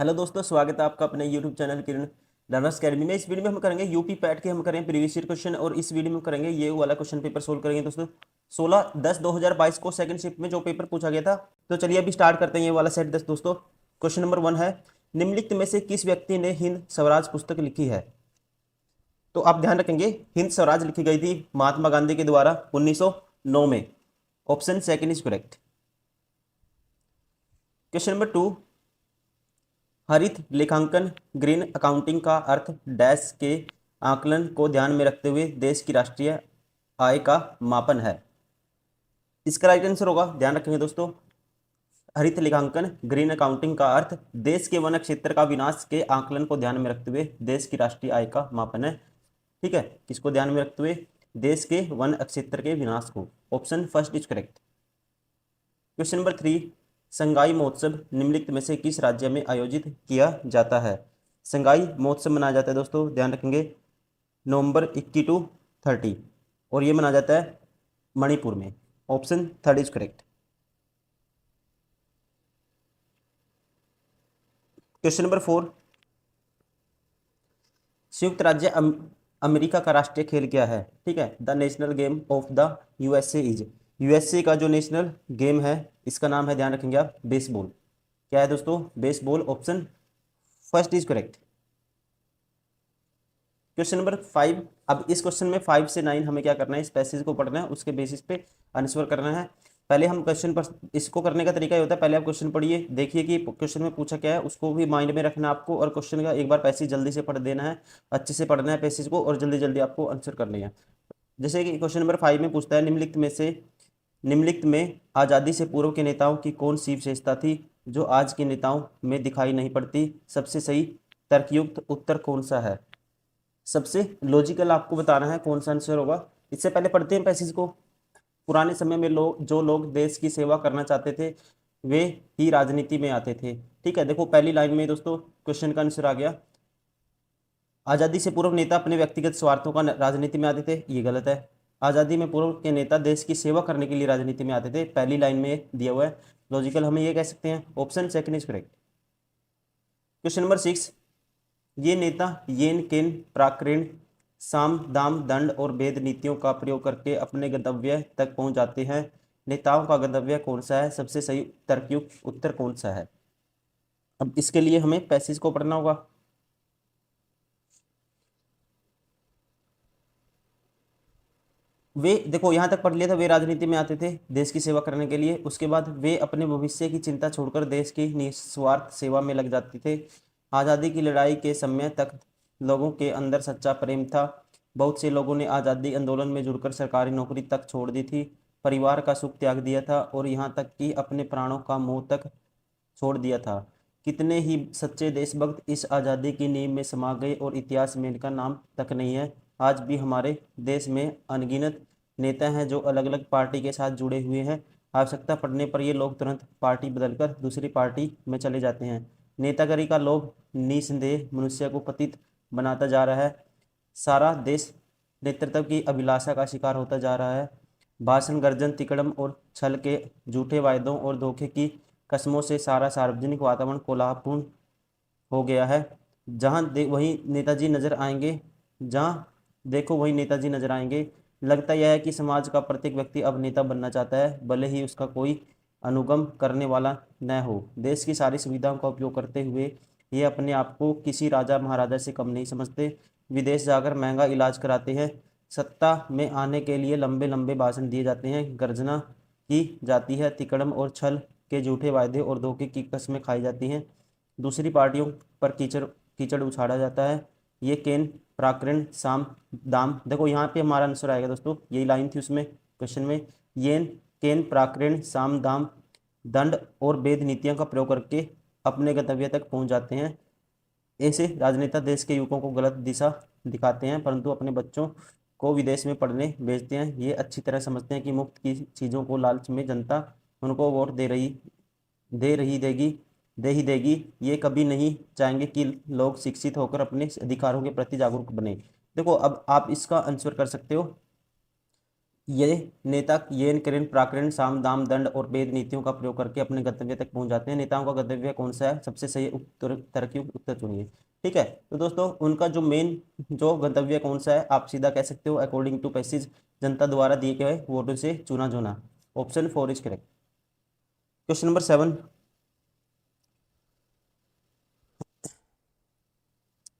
Hello दोस्तों, स्वागत है आपका अपने यूट्यूब चैनल किरण लर्नर्स अकेडमी में। इस वीडियो में हम करेंगे यूपी पैट के, हम करेंगे प्रीवियस ईयर क्वेश्चन, और इस वीडियो में करेंगे ये वाला क्वेश्चन पेपर सोल्व करेंगे दोस्तों 16/10/2022 को सेकंड शिफ्ट में जो पेपर पूछा गया था। तो चलिए अभी स्टार्ट करते हैं ये वाला सेट 10 दोस्तों। क्वेश्चन नंबर 1 है, निम्नलिखित में से किस व्यक्ति ने हिंद स्वराज पुस्तक लिखी है? तो आप ध्यान रखेंगे, हिंद स्वराज लिखी गई थी महात्मा गांधी के द्वारा 1909 में। Option second is correct. Question number 2, हरित लेखांकन ग्रीन अकाउंटिंग का अर्थ डैश के आकलन को ध्यान में रखते हुए देश की राष्ट्रीय आय का मापन है। इसका राइट आंसर होगा, ध्यान रखेंगे दोस्तों, हरित लेखांकन ग्रीन अकाउंटिंग का अर्थ देश के वन क्षेत्र का विनाश के आकलन को ध्यान में रखते हुए देश की राष्ट्रीय आय का मापन है। ठीक है, किसको ध्यान में रखते हुए? देश के वन क्षेत्र के विनाश को। Option first is correct. Question number 3, Sangai महोत्सव निम्नलिखित में से किस राज्य में आयोजित किया जाता है? संगाई महोत्सव मनाया जाता है दोस्तों, ध्यान रखेंगे, नवंबर 21 to 30, और ये मनाया जाता है मणिपुर में। Option third is correct. Question number 4, संयुक्त राज्य अमेरिका का राष्ट्रीय खेल क्या है? ठीक है, the national game of the USA is, USA का जो नेशनल गेम है इसका नाम है, ध्यान रखेंगे आप, बेसबॉल। क्या है दोस्तों? Baseball. Option first is correct. Question number 5, अब इस क्वेश्चन में 5 से 9 हमें क्या करना है, इस पैसेज को पढ़ना है, उसके बेसिस पे आंसर करना है। पहले हम क्वेश्चन पर, इसको करने का तरीका ये होता है, पहले आप क्वेश्चन पढ़िए, देखिए कि क्वेश्चन में पूछा क्या है, उसको भी माइंड में रखना है आपको, और क्वेश्चन का एक बार पैसेज जल्दी से पढ़ देना है, अच्छे से पढ़ना है पैसेज को, और जल्दी जल्दी आपको आंसर करनी है। जैसे कि क्वेश्चन नंबर 5 में पूछता है, निम्नलिखित में आज़ादी से पूर्व के नेताओं की कौन सी विशेषता थी जो आज के नेताओं में दिखाई नहीं पड़ती? सबसे सही तर्कयुक्त उत्तर कौन सा है? सबसे लॉजिकल आपको बताना है कौन सा आंसर होगा। इससे पहले पढ़ते हैं पैसेज को। पुराने समय में जो लोग देश की सेवा करना चाहते थे वे ही राजनीति में आते थे। ठीक है, देखो पहली लाइन में दोस्तों क्वेश्चन का आंसर आ गया, आज़ादी से पूर्व नेता अपने व्यक्तिगत स्वार्थों का राजनीति में आते थे, ये गलत है। आज़ादी में पूर्व के नेता देश की सेवा करने के लिए राजनीति में आते थे, पहली लाइन में दिया हुआ है। लॉजिकल हम ये कह सकते हैं, option second is correct. Question number 6, ये नेता येन केन प्राकृण साम दाम दंड और भेद नीतियों का प्रयोग करके अपने गंतव्य तक पहुंच जाते हैं। नेताओं का गंतव्य कौन सा है? सबसे सही तर्कयुक्त उत्तर कौन सा है? अब इसके लिए हमें पैसेज को पढ़ना होगा। वे, देखो यहां तक पढ़ लिया था, वे राजनीति में आते थे देश की सेवा करने के लिए, उसके बाद वे अपने भविष्य की चिंता छोड़कर देश की निस्वार्थ सेवा में लग जाते थे। आज़ादी की लड़ाई के समय तक लोगों के अंदर सच्चा प्रेम था। बहुत से लोगों ने आज़ादी आंदोलन में जुड़कर सरकारी नौकरी तक छोड़ दी थी, परिवार का सुख त्याग दिया था, और यहाँ तक कि अपने प्राणों का मोह तक छोड़ दिया था। कितने ही सच्चे देशभक्त इस आज़ादी की नींव में समा गए और इतिहास में इनका नाम तक नहीं है। आज भी हमारे देश में अनगिनत नेता हैं जो अलग अलग पार्टी के साथ जुड़े हुए हैं। आवश्यकता पड़ने पर ये लोग तुरंत पार्टी बदलकर दूसरी पार्टी में चले जाते हैं। नेतागिरी का लोभ निस्संदेह मनुष्य को पतित बनाता जा रहा है। सारा देश नेतृत्व की अभिलाषा का शिकार होता जा रहा है। भाषण, गर्जन, तिकड़म और छल के झूठे वायदों और धोखे की कस्मों से सारा सार्वजनिक वातावरण कोलाहलपूर्ण हो गया है। वहीं नेताजी नजर आएंगे, जहाँ देखो वहीं नेताजी नजर आएंगे। लगता यह है कि समाज का प्रत्येक व्यक्ति अब नेता बनना चाहता है, भले ही उसका कोई अनुगम करने वाला न हो। देश की सारी सुविधाओं का उपयोग करते हुए ये अपने आप को किसी राजा महाराजा से कम नहीं समझते। विदेश जाकर महंगा इलाज कराते हैं। सत्ता में आने के लिए लंबे लंबे भाषण दिए जाते हैं, गर्जना की जाती है, तिकड़म और छल के झूठे वायदे और धोखे की कस्में खाई जाती हैं। दूसरी पार्टियों पर कीचड़ कीचड़ उछाड़ा जाता है। ये केन प्राकृण साम दाम, देखो यहाँ पे हमारा आंसर आएगा दोस्तों, यही लाइन थी उसमें क्वेश्चन में, ये केन प्राकृण साम दाम दंड और भेद नीतियों का प्रयोग करके अपने गंतव्य तक पहुंच जाते हैं। ऐसे राजनेता देश के युवकों को गलत दिशा दिखाते हैं, परंतु अपने बच्चों को विदेश में पढ़ने भेजते हैं। ये अच्छी तरह समझते हैं कि मुफ्त की चीज़ों को लालच में जनता उनको वोट दे ही देगी। ये कभी नहीं चाहेंगे कि लोग शिक्षित होकर अपने अधिकारों के प्रति जागरूक बने। देखो अब आप इसका आंसर कर सकते हो, ये नेता येन करेन प्राकरण साम दाम दंड और भेद नीतियों का प्रयोग करके अपने गंतव्य तक पहुंच जाते हैं। नेताओं का गंतव्य कौन सा है? सबसे सही उत्तर तरक्की उत्तर चुनिए। ठीक है, तो दोस्तों उनका जो मेन जो गंतव्य कौन सा है, आप सीधा कह सकते हो अकॉर्डिंग टू पैसेज जनता द्वारा दिए गए वोटों से चुना जाना। Option 4 is correct. Question number 7,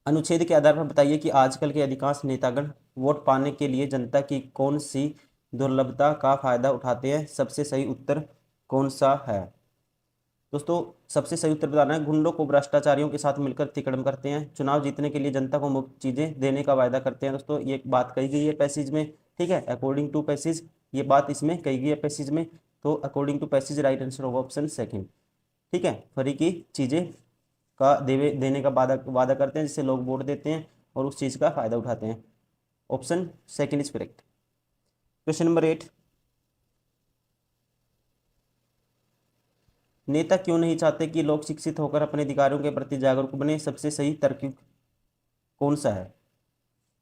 अनुच्छेद के आधार पर बताइए कि आजकल के अधिकांश नेतागण वोट पाने के लिए जनता की कौन सी दुर्लभता का फायदा उठाते हैं। सबसे सही उत्तर कौन सा है? दोस्तों सबसे सही उत्तर बताना है, गुंडों को भ्रष्टाचारियों के साथ मिलकर तिकड़म करते हैं, चुनाव जीतने के लिए जनता को मुफ्त चीजें देने का वायदा करते हैं। दोस्तों ये बात कही गई है पैसेज में। ठीक है, अकॉर्डिंग टू पैसेज ये बात इसमें कही गई है पैसेज में। तो according to passage right answer होगा ऑप्शन सेकंड। ठीक है, फ्री की चीजें का देने का वादा वादा करते हैं, जिससे लोग वोट देते हैं और उस चीज का फायदा उठाते हैं। Option second is correct. Question number 8, नेता क्यों नहीं चाहते कि लोग शिक्षित होकर अपने अधिकारों के प्रति जागरूक बने? सबसे सही तरकीब कौन सा है?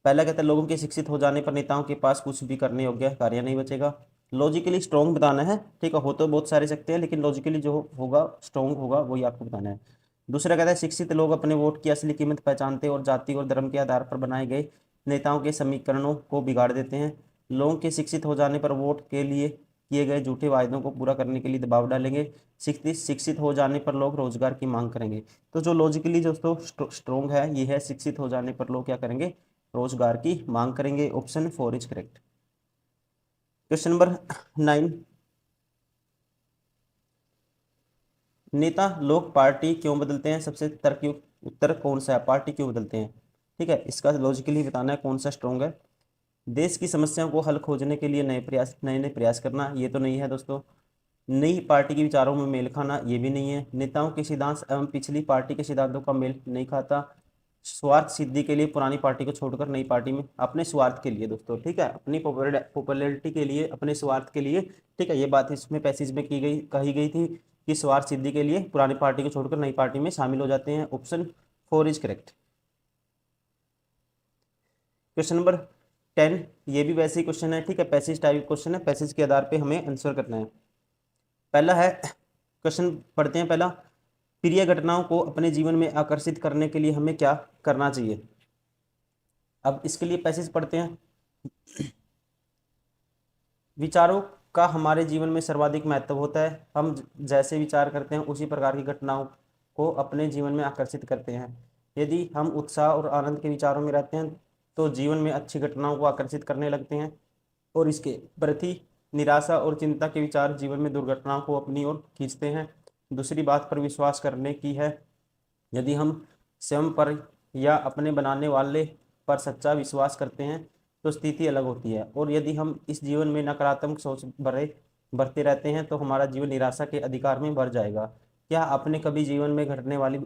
पहला कहता है, लोगों के शिक्षित हो जाने पर नेताओं के पास कुछ भी करने योग्य कार्य नहीं बचेगा। लॉजिकली स्ट्रॉन्ग बताना है। ठीक है, हो तो बहुत सारे सकते हैं, लेकिन लॉजिकली जो होगा स्ट्रॉन्ग होगा वही आपको बताना है। दूसरा कहता है, शिक्षित लोग अपने वोट की असली कीमत पहचानते और जाति और धर्म के आधार पर बनाए गए नेताओं के समीकरणों को बिगाड़ देते हैं। लोगों के शिक्षित हो जाने पर वोट के लिए किए गए झूठे वायदों को पूरा करने के लिए दबाव डालेंगे। शिक्षित हो जाने पर लोग रोजगार की मांग करेंगे। तो जो लॉजिकली दोस्तों स्ट्रॉन्ग है ये है, शिक्षित हो जाने पर लोग क्या करेंगे? रोजगार की मांग करेंगे। Option 4 is correct. Question number 9, नेता लोग पार्टी क्यों बदलते हैं? सबसे तर्कयुक्त उत्तर कौन सा है? पार्टी क्यों बदलते हैं? ठीक है, इसका लॉजिकली बताना है कौन सा स्ट्रॉन्ग है। देश की समस्याओं को हल खोजने के लिए नए नए प्रयास करना, ये तो नहीं है दोस्तों। नई पार्टी के विचारों में मेल खाना, ये भी नहीं है। नेताओं के सिद्धांत एवं पिछली पार्टी के सिद्धांतों का मेल नहीं खाता। स्वार्थ सिद्धि के लिए पुरानी पार्टी को छोड़कर नई पार्टी में, अपने स्वार्थ के लिए दोस्तों। ठीक है, अपनी पॉपुलैरिटी के लिए, अपने स्वार्थ के लिए। ठीक है, ये बात इसमें पैसेज में कही गई थी कि स्वार्थ सिद्धि के लिए पुरानी पार्टी को छोड़कर नई पार्टी में शामिल हो जाते हैं। Option 4 is correct. Question number 10, ये भी वैसे ही क्वेश्चन है। ठीक है, पैसेज टाइप क्वेश्चन है, पैसेज के आधार पे हमें आंसर करना है। पहला है, क्वेश्चन पढ़ते हैं पहला, प्रिय घटनाओं को अपने जीवन में आकर्षित करने के लिए हमें क्या करना चाहिए? अब इसके लिए पैसेज पढ़ते हैं। विचारों का हमारे जीवन में सर्वाधिक महत्व होता है। हम जैसे विचार करते हैं उसी प्रकार की घटनाओं को अपने जीवन में आकर्षित करते हैं। यदि हम उत्साह और आनंद के विचारों में रहते हैं तो जीवन में अच्छी घटनाओं को आकर्षित करने लगते हैं, और इसके प्रति निराशा और चिंता के विचार जीवन में दुर्घटनाओं को अपनी ओर खींचते हैं। दूसरी बात पर विश्वास करने की है। यदि हम स्वयं पर या अपने बनाने वाले पर सच्चा विश्वास करते हैं तो स्थिति अलग होती है, और यदि हम इस जीवन में नकारात्मक सोच बरते रहते हैं तो हमारा जीवन निराशा के अधिकार में भर जाएगा। क्या आपने कभी जीवन में घटने वाली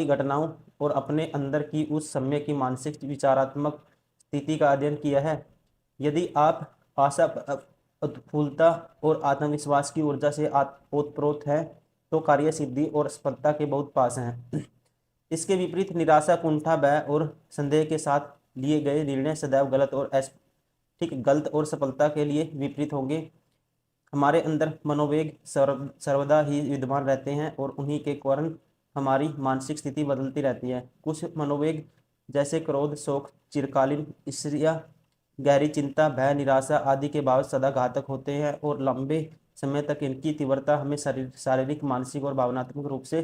घटनाओं और अपने अंदर की उस समय की मानसिक विचारात्मक स्थिति का अध्ययन किया है? यदि आप आशा, उत्फुल्लता और आत्मविश्वास की ऊर्जा से ओतप्रोत है तो कार्य सिद्धि और सफलता के बहुत पास हैं। इसके विपरीत निराशा, कुंठा, भय और संदेह के साथ लिए गए निर्णय सदैव गलत और सफलता के लिए विपरीत होंगे। हमारे अंदर मनोवेग सर्वदा ही विद्यमान रहते हैं और उन्हीं के कारण हमारी मानसिक स्थिति बदलती रहती है। कुछ मनोवेग जैसे क्रोध, शोक, चिरकालीन ईर्ष्या, गहरी चिंता, भय, निराशा आदि के बावजूद सदा घातक होते हैं और लंबे समय तक इनकी तीव्रता हमें शारीरिक, मानसिक और भावनात्मक रूप से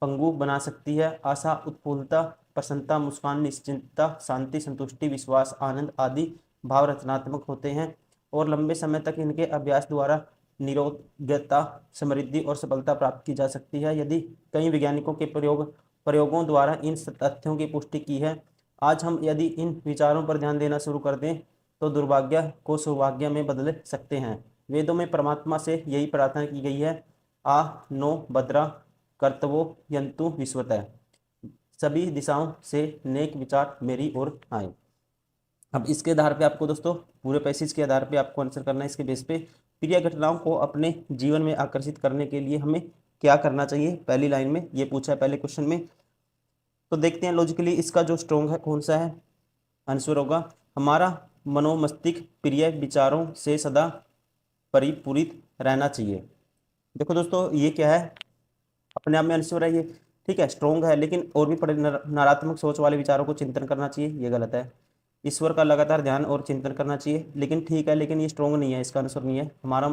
पंगु बना सकती है। आशा, उत्फुल्लता, प्रसन्नता, मुस्कान, निश्चिंतता, शांति, संतुष्टि, विश्वास, आनंद आदि भाव रचनात्मक होते हैं और लंबे समय तक इनके अभ्यास द्वारा निरोगता, समृद्धि और सफलता प्राप्त की जा सकती है। यदि कई वैज्ञानिकों के प्रयोगों द्वारा इन तथ्यों की पुष्टि की है। आज हम यदि इन विचारों पर ध्यान देना शुरू कर दें तो दुर्भाग्य को सौभाग्य में बदल सकते हैं। वेदों में परमात्मा से यही प्रार्थना की गई है, आ नो भद्रा कर्तवो यंतु विश्वतः, सभी दिशाओं से नेक विचार मेरी ओर आए। अब इसके आधार पे आपको दोस्तों पूरे पैसेज के आधार पे आपको आंसर करना है। इसके बेस पे प्रिय घटनाओं को अपने जीवन में आकर्षित करने के लिए हमें क्या करना चाहिए, पहली लाइन में ये पूछा है पहले क्वेश्चन में। तो देखते हैं लॉजिकली इसका जो स्ट्रॉन्ग है कौन सा है। आंसर होगा हमारा मनोमस्तिष्क प्रिय विचारों से सदा परिपूरित रहना चाहिए। देखो दोस्तों ये क्या है, अपने आप में अनश्योर है ये, ठीक है, स्ट्रोंग है, लेकिन और भी बड़े नकारात्मक सोच वाले विचारों को चिंतन करना चाहिए, ये गलत है। ईश्वर का लगातार ध्यान और चिंतन करना चाहिए, लेकिन ठीक है, लेकिन ये स्ट्रोंग नहीं है, इसका आंसर नहीं है हमारा,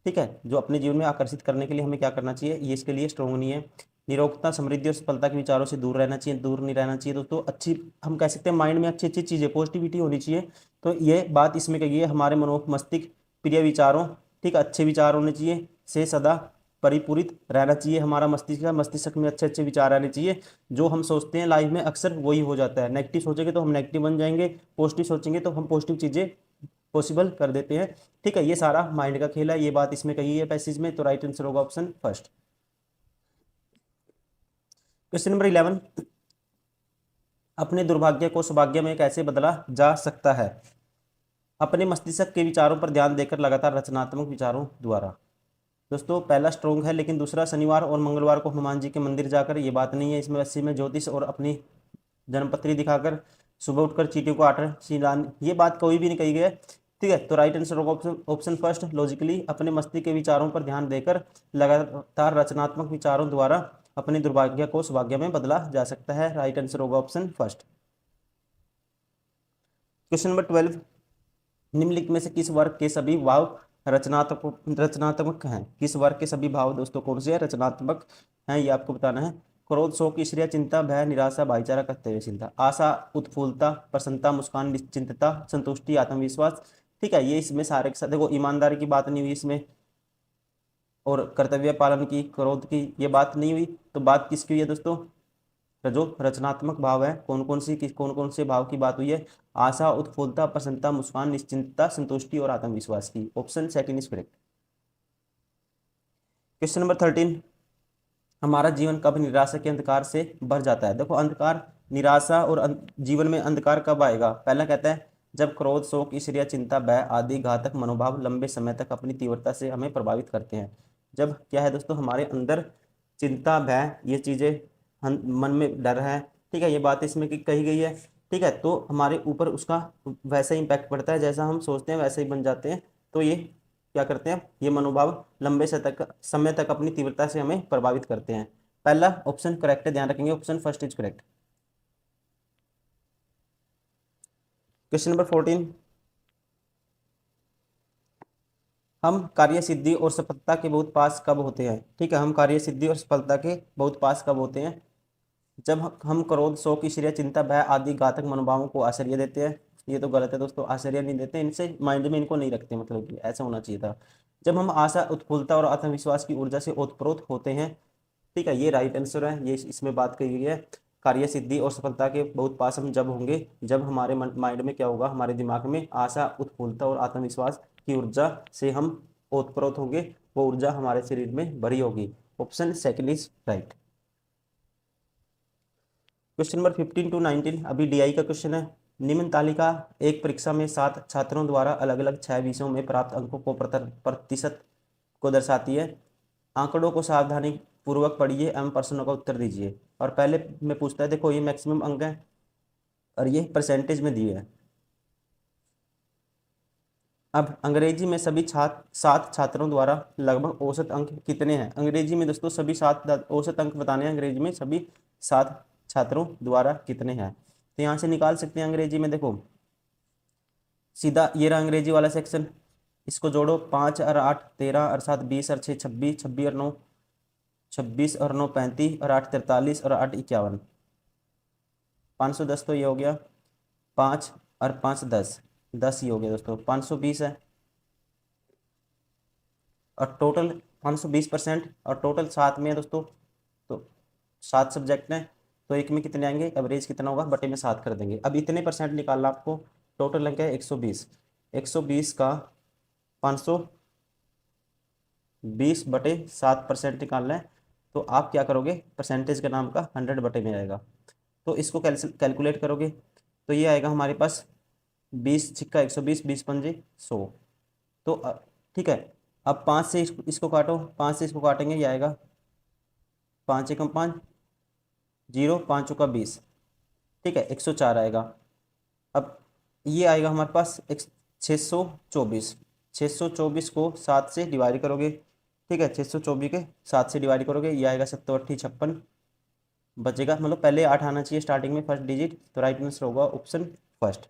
ठीक है। जो अपने जीवन में आकर्षित करने के लिए हमें क्या करना चाहिए, ये इसके लिए स्ट्रोंग नहीं है। निरोगता, समृद्धि और सफलता के विचारों से दूर रहना चाहिए, दूर नहीं रहना चाहिए दोस्तों। अच्छी, हम कह सकते हैं माइंड में अच्छी अच्छी चीज़ें, पॉजिटिविटी होनी चाहिए, तो ये बात इसमें कही है, हमारे मस्तिष्क प्रिय विचारों, ठीक, अच्छे विचार होने चाहिए, से सदा परिपूरित रहना चाहिए हमारा मस्तिष्क, मस्तिष्क में अच्छे अच्छे विचार आने चाहिए। जो हम सोचते हैं लाइफ में अक्सर वही हो जाता है, नेगेटिव सोचेंगे तो हम नेगेटिव बन जाएंगे, पॉजिटिव सोचेंगे तो हम पॉजिटिव चीज़ें पॉसिबल कर देते हैं, ठीक है। ये सारा माइंड का खेल है, ये बात इसमें कही है पैसेज में, तो राइट आंसर होगा ऑप्शन फर्स्ट। क्वेश्चन नंबर 11, अपने दुर्भाग्य को सौभाग्य में कैसे बदला जा सकता है? अपने मस्तिष्क के विचारों पर ध्यान देकर लगातार रचनात्मक विचारों द्वारा। दोस्तों पहला स्ट्रोंग है, लेकिन दूसरा शनिवार और मंगलवार को हनुमान जी के मंदिर जाकर, ये बात नहीं है इसमें। 80 में ज्योतिष और अपनी जन्मपत्री दिखाकर, सुबह उठकर चींटियों को आटा खिलाने, ये बात कोई भी नहीं कही गई है, ठीक है। तो राइट आंसर होगा ऑप्शन ऑप्शन फर्स्ट, लॉजिकली अपने मस्तिष्क के विचारों पर ध्यान देकर लगातार रचनात्मक विचारों द्वारा अपने दुर्भाग्य को सौभाग्य में बदला जा सकता है। राइट आंसर होगा ऑप्शन फर्स्ट। क्वेश्चन नंबर 12, निम्नलिखित में से किस वर्ग के सभी भाव रचनात्मक हैं? किस वर्ग के सभी भाव दोस्तों कौन से रचनात्मक हैं, ये आपको बताना है। क्रोध, शोक, ईर्ष्या, चिंता, भय, निराशा, भाईचारा, कर्तव्यशीलता, आशा, उत्फुल्लता, प्रसन्नता, मुस्कान, निश्चिंतता, संतुष्टि, आत्मविश्वास, ठीक है। ये इसमें सारे के साथ, देखो ईमानदारी की बात नहीं हुई इसमें, और कर्तव्य पालन की, क्रोध की, ये बात नहीं हुई, तो बात किसकी हुई है दोस्तों? जो रचनात्मक भाव है, कौन कौन से भाव की बात हुई है? आशा, उत्फुल्लता, प्रसन्नता, मुस्कान, निश्चिंतता, संतुष्टि और आत्मविश्वास की। Option second is correct. Question number 13, हमारा जीवन कब निराशा के अंधकार से भर जाता है? देखो अंधकार, निराशा और जीवन में अंधकार कब आएगा? पहला कहता है जब क्रोध, शोक, ईर्ष्या, चिंता, भय आदि घातक मनोभाव लंबे समय तक अपनी तीव्रता से हमें प्रभावित करते हैं। जब क्या है दोस्तों, हमारे अंदर चिंता, भय, ये चीजें, मन में डर है, ठीक है, ये बात इसमें कही गई है, ठीक है, तो हमारे ऊपर उसका वैसा ही इम्पैक्ट पड़ता है, जैसा हम सोचते हैं वैसे ही बन जाते हैं। तो ये क्या करते हैं, ये मनोभाव लंबे समय तक अपनी तीव्रता से हमें प्रभावित करते हैं। पहला ऑप्शन करेक्ट है, ध्यान रखेंगे, option first is correct. Question number 14, हम कार्य सिद्धि और सफलता के बहुत पास कब होते हैं? ठीक है, हम कार्य सिद्धि और सफलता के बहुत पास कब होते हैं? जब हम क्रोध, शोक, ईर्ष्या, चिंता, भय आदि घातक मनोभावों को आश्रय देते हैं। ये तो गलत है दोस्तों, आश्रय नहीं देते, इनसे माइंड में इनको नहीं रखते, मतलब कि ऐसा होना चाहिए था। जब हम आशा, उत्फुल्लता और आत्मविश्वास की ऊर्जा से ओतप्रोत होते हैं, ठीक है, ये राइट आंसर है, ये इसमें बात कही गई है। कार्य सिद्धि और सफलता के बहुत पास हम जब होंगे, जब हमारे माइंड में क्या होगा, हमारे दिमाग में आशा, उत्फुल्लता और आत्मविश्वास की ऊर्जा से हम ओतप्रोत होंगे, वो ऊर्जा हमारे शरीर में भरी होगी। Option second is right. Question number 15 to 19, अभी डीआई का क्वेश्चन है। निम्न तालिका एक परीक्षा में 7 छात्रों द्वारा अलग अलग 6 विषयों में प्राप्त अंकों को प्रतिशत को दर्शाती है। आंकड़ों को सावधानी पूर्वक पढ़िए एवं प्रश्नों का उत्तर दीजिए। और पहले में पूछता है, देखो ये मैक्सिमम अंक है और ये परसेंटेज में दिए हैं। अब अंग्रेजी में सभी 7 छात्रों द्वारा लगभग औसत अंक कितने हैं? अंग्रेजी में दोस्तों सभी 7 औसत अंक बताने हैं, अंग्रेजी में सभी 7 छात्रों द्वारा कितने हैं, तो यहाँ से निकाल सकते हैं अंग्रेजी में। देखो सीधा ये रहा अंग्रेजी वाला सेक्शन, इसको जोड़ो, 5 और 8 13 और 7 20 और 6 26, 26 और 9 26 और 9 35 और 8 43 और 8 51, 510 तो ये हो गया, 5 और 5 10, 10 ही हो गया दोस्तों, 520 है। और टोटल 520%, और टोटल 7 में है दोस्तों, तो 7 सब्जेक्ट हैं, तो एक में कितने आएंगे, एवरेज कितना होगा, बटे में 7 कर देंगे। अब इतने परसेंट निकालना आपको, टोटल अंक है 120, 120 का 520 बटे 7% निकालना है, तो आप क्या करोगे, परसेंटेज का नाम का 100 बटे में आएगा, तो इसको कैलकुलेट करोगे तो ये आएगा हमारे पास 20 छिक्का 120, 20 पंजे 100, तो ठीक है। अब 5 से इसको काटो, 5 से इसको काटेंगे, ये आएगा 5 एकम 5, 0 5 चौका 20, ठीक है, 104 आएगा। अब ये आएगा हमारे पास एक 624। 624 को 7 से डिवाइड करोगे, ठीक है, 624 के 7 से डिवाइड करोगे, ये आएगा 7 8 56 बचेगा, मतलब पहले 8 आना चाहिए स्टार्टिंग में फर्स्ट डिजिट, तो राइट आंसर होगा ऑप्शन फर्स्ट।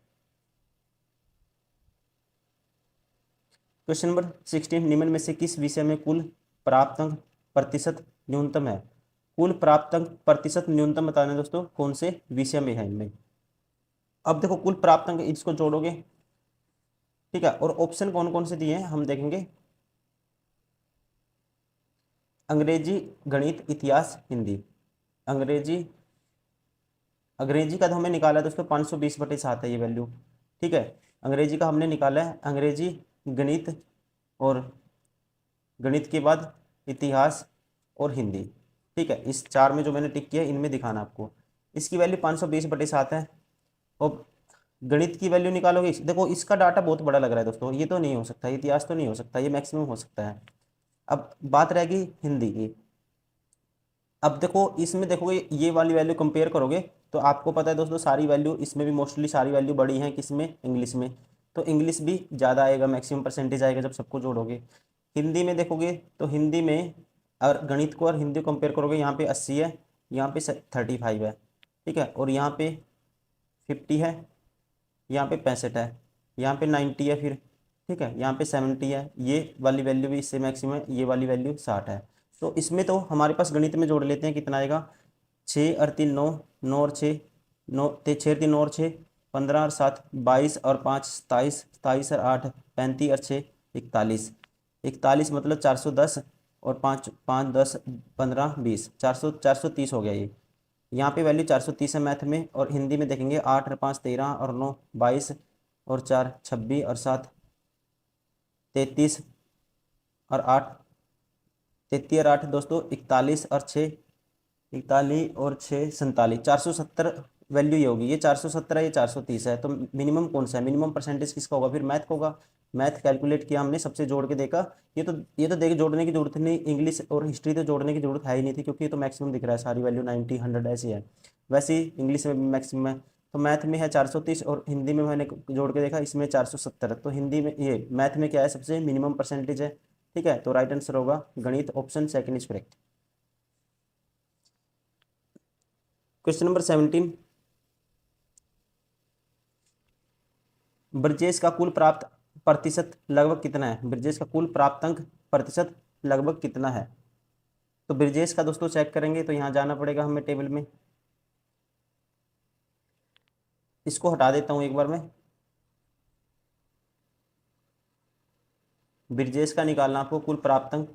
क्वेश्चन नंबर 16, निम्न में से किस विषय में कुल प्राप्त अंक प्रतिशत न्यूनतम है? कुल प्राप्त अंक प्रतिशत न्यूनतम बताना है दोस्तों, कौन से विषय में है इनमें। अब देखो कुल प्राप्त अंक इसको जोड़ोगे, ठीक है, और ऑप्शन कौन कौन से दिए हैं हम देखेंगे। अंग्रेजी, गणित, इतिहास, हिंदी। अंग्रेजी, अंग्रेजी का तो हमें निकाला है दोस्तों 520/7 है ये वैल्यू, ठीक है, अंग्रेजी का हमने निकाला है। अंग्रेजी, गणित, और गणित के बाद इतिहास और हिंदी, ठीक है, इस चार में जो मैंने टिक किया इनमें दिखाना आपको। इसकी वैल्यू 520/7 है। और गणित की वैल्यू निकालोगे, देखो इसका डाटा बहुत बड़ा लग रहा है दोस्तों, ये तो नहीं हो सकता, इतिहास तो नहीं हो सकता, ये मैक्सिमम हो सकता है। अब बात रहेगी हिंदी की। अब देखो इसमें देखोगे ये वाली वैल्यू कंपेयर करोगे, तो आपको पता है दोस्तों सारी वैल्यू इसमें भी मोस्टली सारी वैल्यू बड़ी हैं, किसमें, इंग्लिश में, तो इंग्लिश भी ज़्यादा आएगा, मैक्सिमम परसेंटेज आएगा जब सबको जोड़ोगे। हिंदी में देखोगे तो हिंदी में, और गणित को और हिंदी को कंपेयर करोगे, यहाँ पे 80 है, यहाँ पे 35 है, ठीक है, और यहाँ पे 50 है, यहाँ पे 65 है, यहाँ पे 90 है फिर, ठीक है, यहाँ पे 70 है, ये वाली वैल्यू भी इससे मैक्सिमम है, ये वाली वैल्यू 60 है। तो इसमें तो हमारे पास गणित में जोड़ लेते हैं, कितना आएगा, 6 और 3 9, 9 और 6 9, 6 3 9 और 6 15 और 7 22 और 5 27, 27 और 8 35 और 6 41, 41 मतलब 410, और 5 5 10 15 20 400, 430 हो गया ये। यहाँ पे वैल्यू 430 है मैथ में, और हिंदी में देखेंगे 8 और 5 13 और 9 22 और 4 26 और 7 33 और 8 33 और 8 दोस्तों 41 और 6 41 और 6 47, 470 वैल्यू ये होगी, ये 470 है, ये 430 है, तो मिनिमम कौन सा है, मिनिमम परसेंटेज किसका होगा, फिर मैथ का होगा। मैथ कैलकुलेट किया हमने, सबसे जोड़ के देखा, ये तो देख जोड़ने की जरूरत नहीं, इंग्लिश और हिस्ट्री तो जोड़ने की जरूरत है ही नहीं थी, क्योंकि ये तो मैक्सिमम दिख रहा है, सारी वैल्यू 90 100 ऐसी है। वैसे ही इंग्लिश में भी मैक्सिमम है, तो मैथ में है 430, और हिंदी में मैंने जोड़ के देखा, इसमें 470, तो हिंदी में ये मैथ में क्या है, सबसे मिनिमम परसेंटेज है, ठीक है, तो राइट आंसर होगा गणित, option second is correct. Question number 17, Brajesh का कुल प्राप्त प्रतिशत लगभग कितना है? ब्रजेश का कुल प्राप्तांक प्रतिशत लगभग कितना है? तो ब्रजेश का दोस्तों चेक करेंगे तो यहाँ जाना पड़ेगा हमें टेबल में, इसको हटा देता हूँ एक बार मैं। ब्रजेश का निकालना आपको कुल प्राप्तांक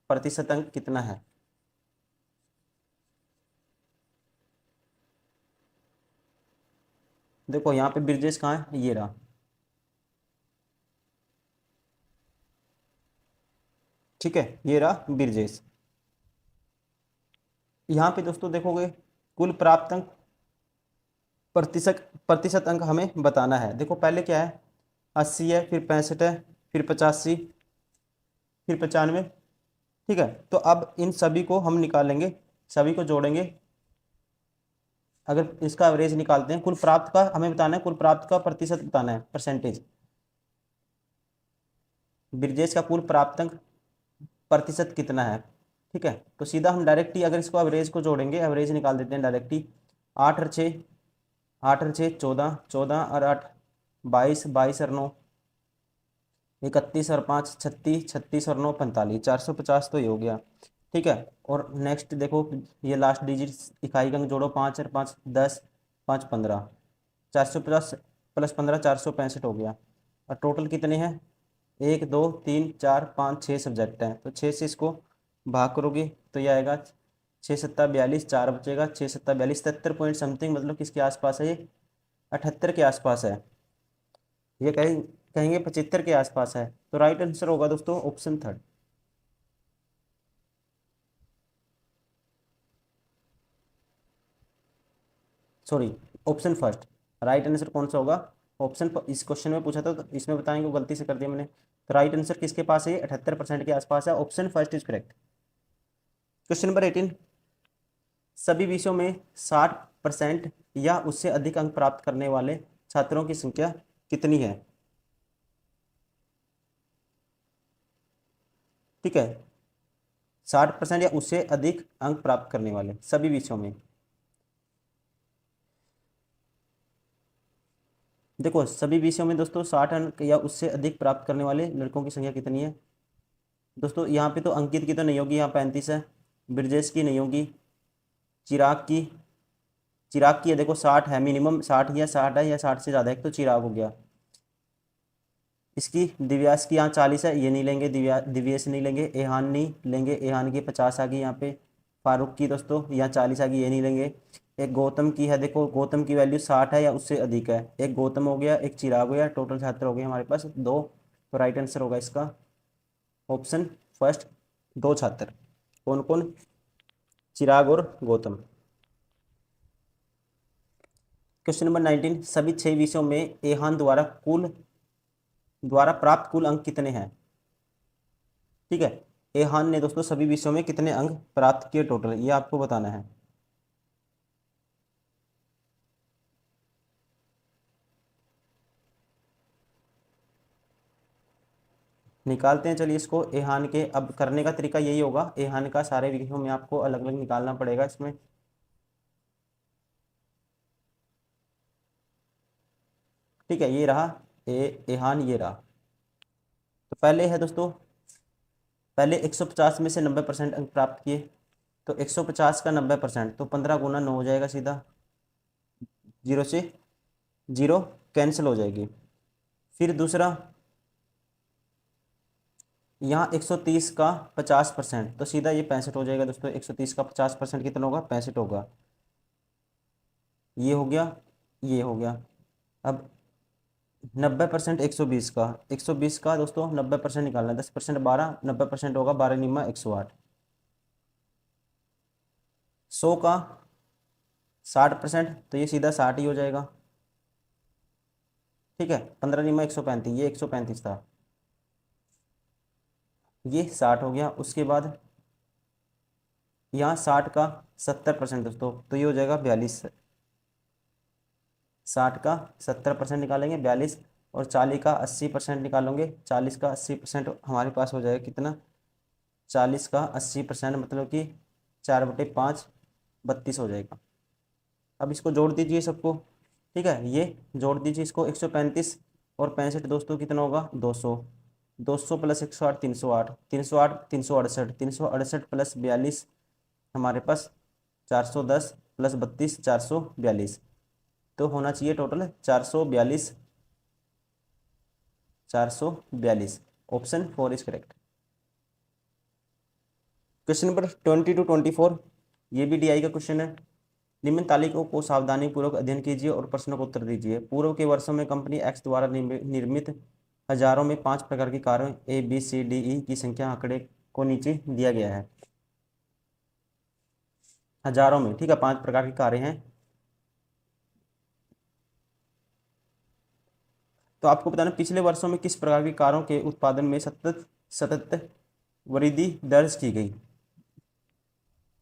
प्रतिशत अंक कितना है। देखो यहाँ पे ब्रजेश कहाँ है, ये रहा, ठीक है, ये रहा ब्रजेश। यहाँ पे दोस्तों देखोगे कुल प्राप्तांक प्रतिशत अंक हमें बताना है। देखो पहले क्या है, 80 है, फिर 65 है, फिर 85, फिर 95, ठीक है, तो अब इन सभी को हम निकालेंगे, सभी को जोड़ेंगे। अगर इसका एवरेज निकालते हैं, कुल प्राप्त का हमें बताना है, कुल प्राप्त का प्रतिशत बताना है, परसेंटेज। ब्रजेश का कुल प्राप्तांक प्रतिशत कितना है, ठीक है, तो सीधा हम डायरेक्ट ही अगर इसको एवरेज को जोड़ेंगे, एवरेज निकाल देते हैं डायरेक्ट ही। 8 और 6, 8 और 6 14, 14 और 8 22, 22 और 9 31 और 5 36, 36 और 9 45, 450 तो ये हो गया, ठीक है। और नेक्स्ट देखो ये लास्ट डिजिट इकाई का अंक जोड़ो, 5 और 5 10, 5 15, 450 प्लस 15 465 हो गया। और टोटल कितने हैं, 1 2 3 4 5 6 सब्जेक्ट हैं, तो 6 से इसको भाग करोगे तो ये आएगा 6 7 42, 4 बचेगा, 6 7 42 73 पॉइंट समथिंग, मतलब किसके आसपास है ये, 78 के आसपास है, ये कहेंगे 75 के आसपास है, तो राइट आंसर होगा दोस्तों option third, sorry option first. Right answer कौन सा होगा, ऑप्शन, इस क्वेश्चन में पूछा था तो इसमें बताएंगे, गलती से कर दिया मैंने, तो राइट आंसर किसके पास है, 78% के आसपास है, option first is correct. Question number 18, सभी विषयों में 60% या उससे अधिक अंक प्राप्त करने वाले छात्रों की संख्या कितनी है। ठीक है, 60% या उससे अधिक अंक प्राप्त करने वाले सभी विषयों में। देखो सभी विषयों में दोस्तों 60 अंक या उससे अधिक प्राप्त करने वाले लड़कों की संख्या कितनी है दोस्तों। यहाँ पे तो अंकित की तो नहीं होगी, यहाँ 35 है। ब्रजेश की नहीं होगी। चिराग की, चिराग की है देखो 60 है, मिनिमम 60 या 60 है या 60 से ज़्यादा है, तो चिराग हो गया। इसकी दिव्यास की यहाँ 40 है, ये नहीं लेंगे, दिव्येश नहीं लेंगे। एहान नहीं लेंगे, एहान की 50 आ गई यहाँ पे। फारूक की दोस्तों यहाँ 40 आ गई, ये नहीं लेंगे। एक गौतम की है, देखो गौतम की वैल्यू 60 है या उससे अधिक है। एक गौतम हो गया, एक चिराग हो गया, टोटल छात्र हो गए हमारे पास 2। तो राइट आंसर होगा इसका ऑप्शन फर्स्ट, 2 छात्र। कौन कौन, चिराग और गौतम। क्वेश्चन नंबर 19, सभी 6 विषयों में एहान द्वारा प्राप्त कुल अंक कितने हैं। ठीक है, एहान ने दोस्तों सभी विषयों में कितने अंक प्राप्त किए टोटल, ये आपको बताना है। निकालते हैं चलिए इसको। एहान के अब करने का तरीका यही होगा, एहान का सारे विषयों में आपको अलग अलग निकालना पड़ेगा इसमें। ठीक है, ये रहा एहान, ये रहा। तो पहले है दोस्तों, पहले 150 में से 90% अंक प्राप्त किए। तो 150 का 90%, तो 15 गुना 9 हो जाएगा सीधा। 0 से 0 कैंसिल हो जाएगी। फिर दूसरा, यहाँ 130 का 50%, तो सीधा ये 65 हो जाएगा दोस्तों। 130 का 50% कितना होगा, 65 होगा। ये हो गया, ये हो गया। अब 90% 120 का, 120 का दोस्तों 90% निकालना है। 10% 12, 90% होगा 12 निम्मा 108। 100 का 60%, तो ये सीधा 60 ही हो जाएगा। ठीक है, 15 निम्मा 135, ये 135 था, ये 60 हो गया। उसके बाद यहाँ 60 का 70% दोस्तों, तो ये हो जाएगा 42। 60 का 70% निकालेंगे 42, और 40 का 80% निकालेंगे। 40 का 80% हमारे पास हो जाएगा कितना, 40 का 80% मतलब कि 4/5, 32 हो जाएगा। अब इसको जोड़ दीजिए सबको। ठीक है, ये जोड़ दीजिए इसको। 135 और 65 दोस्तों कितना होगा, 200। 200 प्लस 108, 308, 308, 368, 368 प्लस 42 हमारे पास 410 प्लस 32, 442। तो होना चाहिए total 442, 442। Option 4 is correct. Question number 20 to 24, ये भी डीआई का क्वेश्चन है। निम्न तालिकाओं को सावधानी पूर्वक अध्ययन कीजिए और प्रश्नों को उत्तर दीजिए। पूर्व के वर्षों में कंपनी एक्स द्वारा निर्मित हजारों में 5 प्रकार की कारों ABCDE की संख्या आंकड़े को नीचे दिया गया है। हजारों में, ठीक है, 5 प्रकार की कारें हैं। तो आपको बताना पिछले वर्षों में किस प्रकार की कारों के उत्पादन में सतत सतत वृद्धि दर्ज की गई।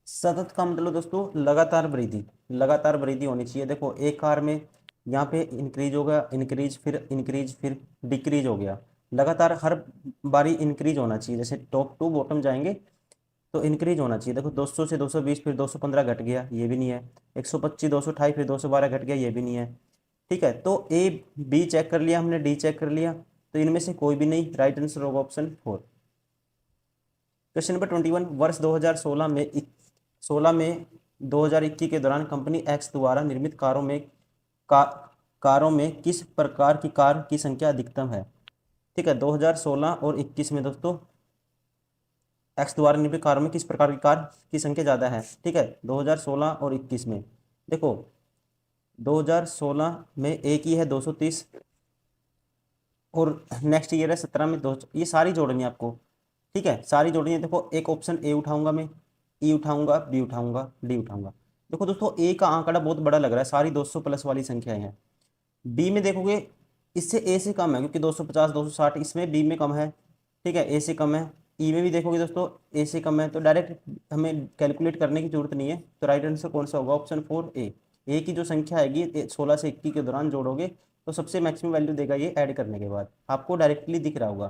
सतत का मतलब दोस्तों लगातार वृद्धि, लगातार वृद्धि होनी चाहिए। देखो एक कार में यहाँ पे इंक्रीज हो गया, इंक्रीज फिर डिक्रीज हो गया। लगातार हर बारी इंक्रीज होना चाहिए, जैसे टॉप टू बॉटम जाएंगे तो इंक्रीज होना चाहिए। देखो 200 से 220 फिर 215 घट गया, ये भी नहीं है। 125 228 फिर 212 घट गया, ये भी नहीं है। ठीक है, तो ए बी चेक कर लिया हमने, डी चेक कर लिया, तो इनमें से कोई भी नहीं। राइट आंसर होगा ऑप्शन 4। क्वेश्चन नंबर 21, वर्ष 2016 में 2021 के दौरान कंपनी एक्स द्वारा निर्मित का, कारों में किस प्रकार की कार की संख्या अधिकतम है। ठीक है, 2016 और 21 में दोस्तों एक्स द्वारा निर्मित कारों में किस प्रकार की कार की संख्या ज़्यादा है। ठीक है, 2016 और 21 में देखो 2016 में एक ही है 230, और नेक्स्ट ईयर है 17 में 2, ये सारी जोड़नी है आपको। ठीक है, सारी जोड़नी है। देखो एक ऑप्शन ए उठाऊंगा मैं, ई उठाऊंगा, बी उठाऊंगा, डी उठाऊंगा। देखो दोस्तों ए का आंकड़ा बहुत बड़ा लग रहा है, सारी 200 प्लस वाली संख्याएं हैं। बी में देखोगे इससे ए से कम है, क्योंकि 250 260 इसमें बी में कम है। ठीक है, ए से कम है। ई में भी देखोगे दोस्तों ए से कम है, तो डायरेक्ट हमें कैलकुलेट करने की जरूरत नहीं है। तो राइट आंसर कौन सा होगा, ऑप्शन 4 ए। ए की जो संख्या आएगी 16 से 21 के दौरान जोड़ोगे तो सबसे मैक्सिमम वैल्यू देगा ये ऐड करने के बाद, आपको डायरेक्टली दिख रहा होगा।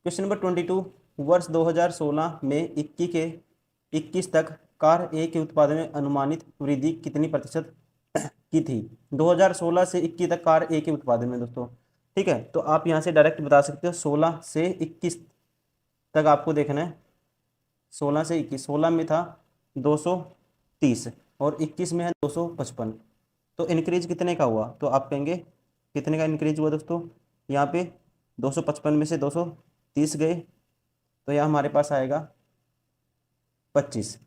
क्वेश्चन नंबर 22, वर्ष 2016 में 21 तक कार ए के उत्पादन में अनुमानित वृद्धि कितनी प्रतिशत की थी? 2016 से 21 तक कार ए के उत्पादन में दोस्तों, ठीक है। तो आप यहाँ से डायरेक्ट बता सकते हो 16 से 21 तक आपको देखना है। 16 से 21, 16 में था 230 और 21 में है 255, तो इंक्रीज कितने का हुआ? तो आप कहेंगे कितने का इंक्रीज हुआ दोस्तों? यहाँ पे 255 में से 230 गए, तो यहाँ हमारे पास आएगा 25,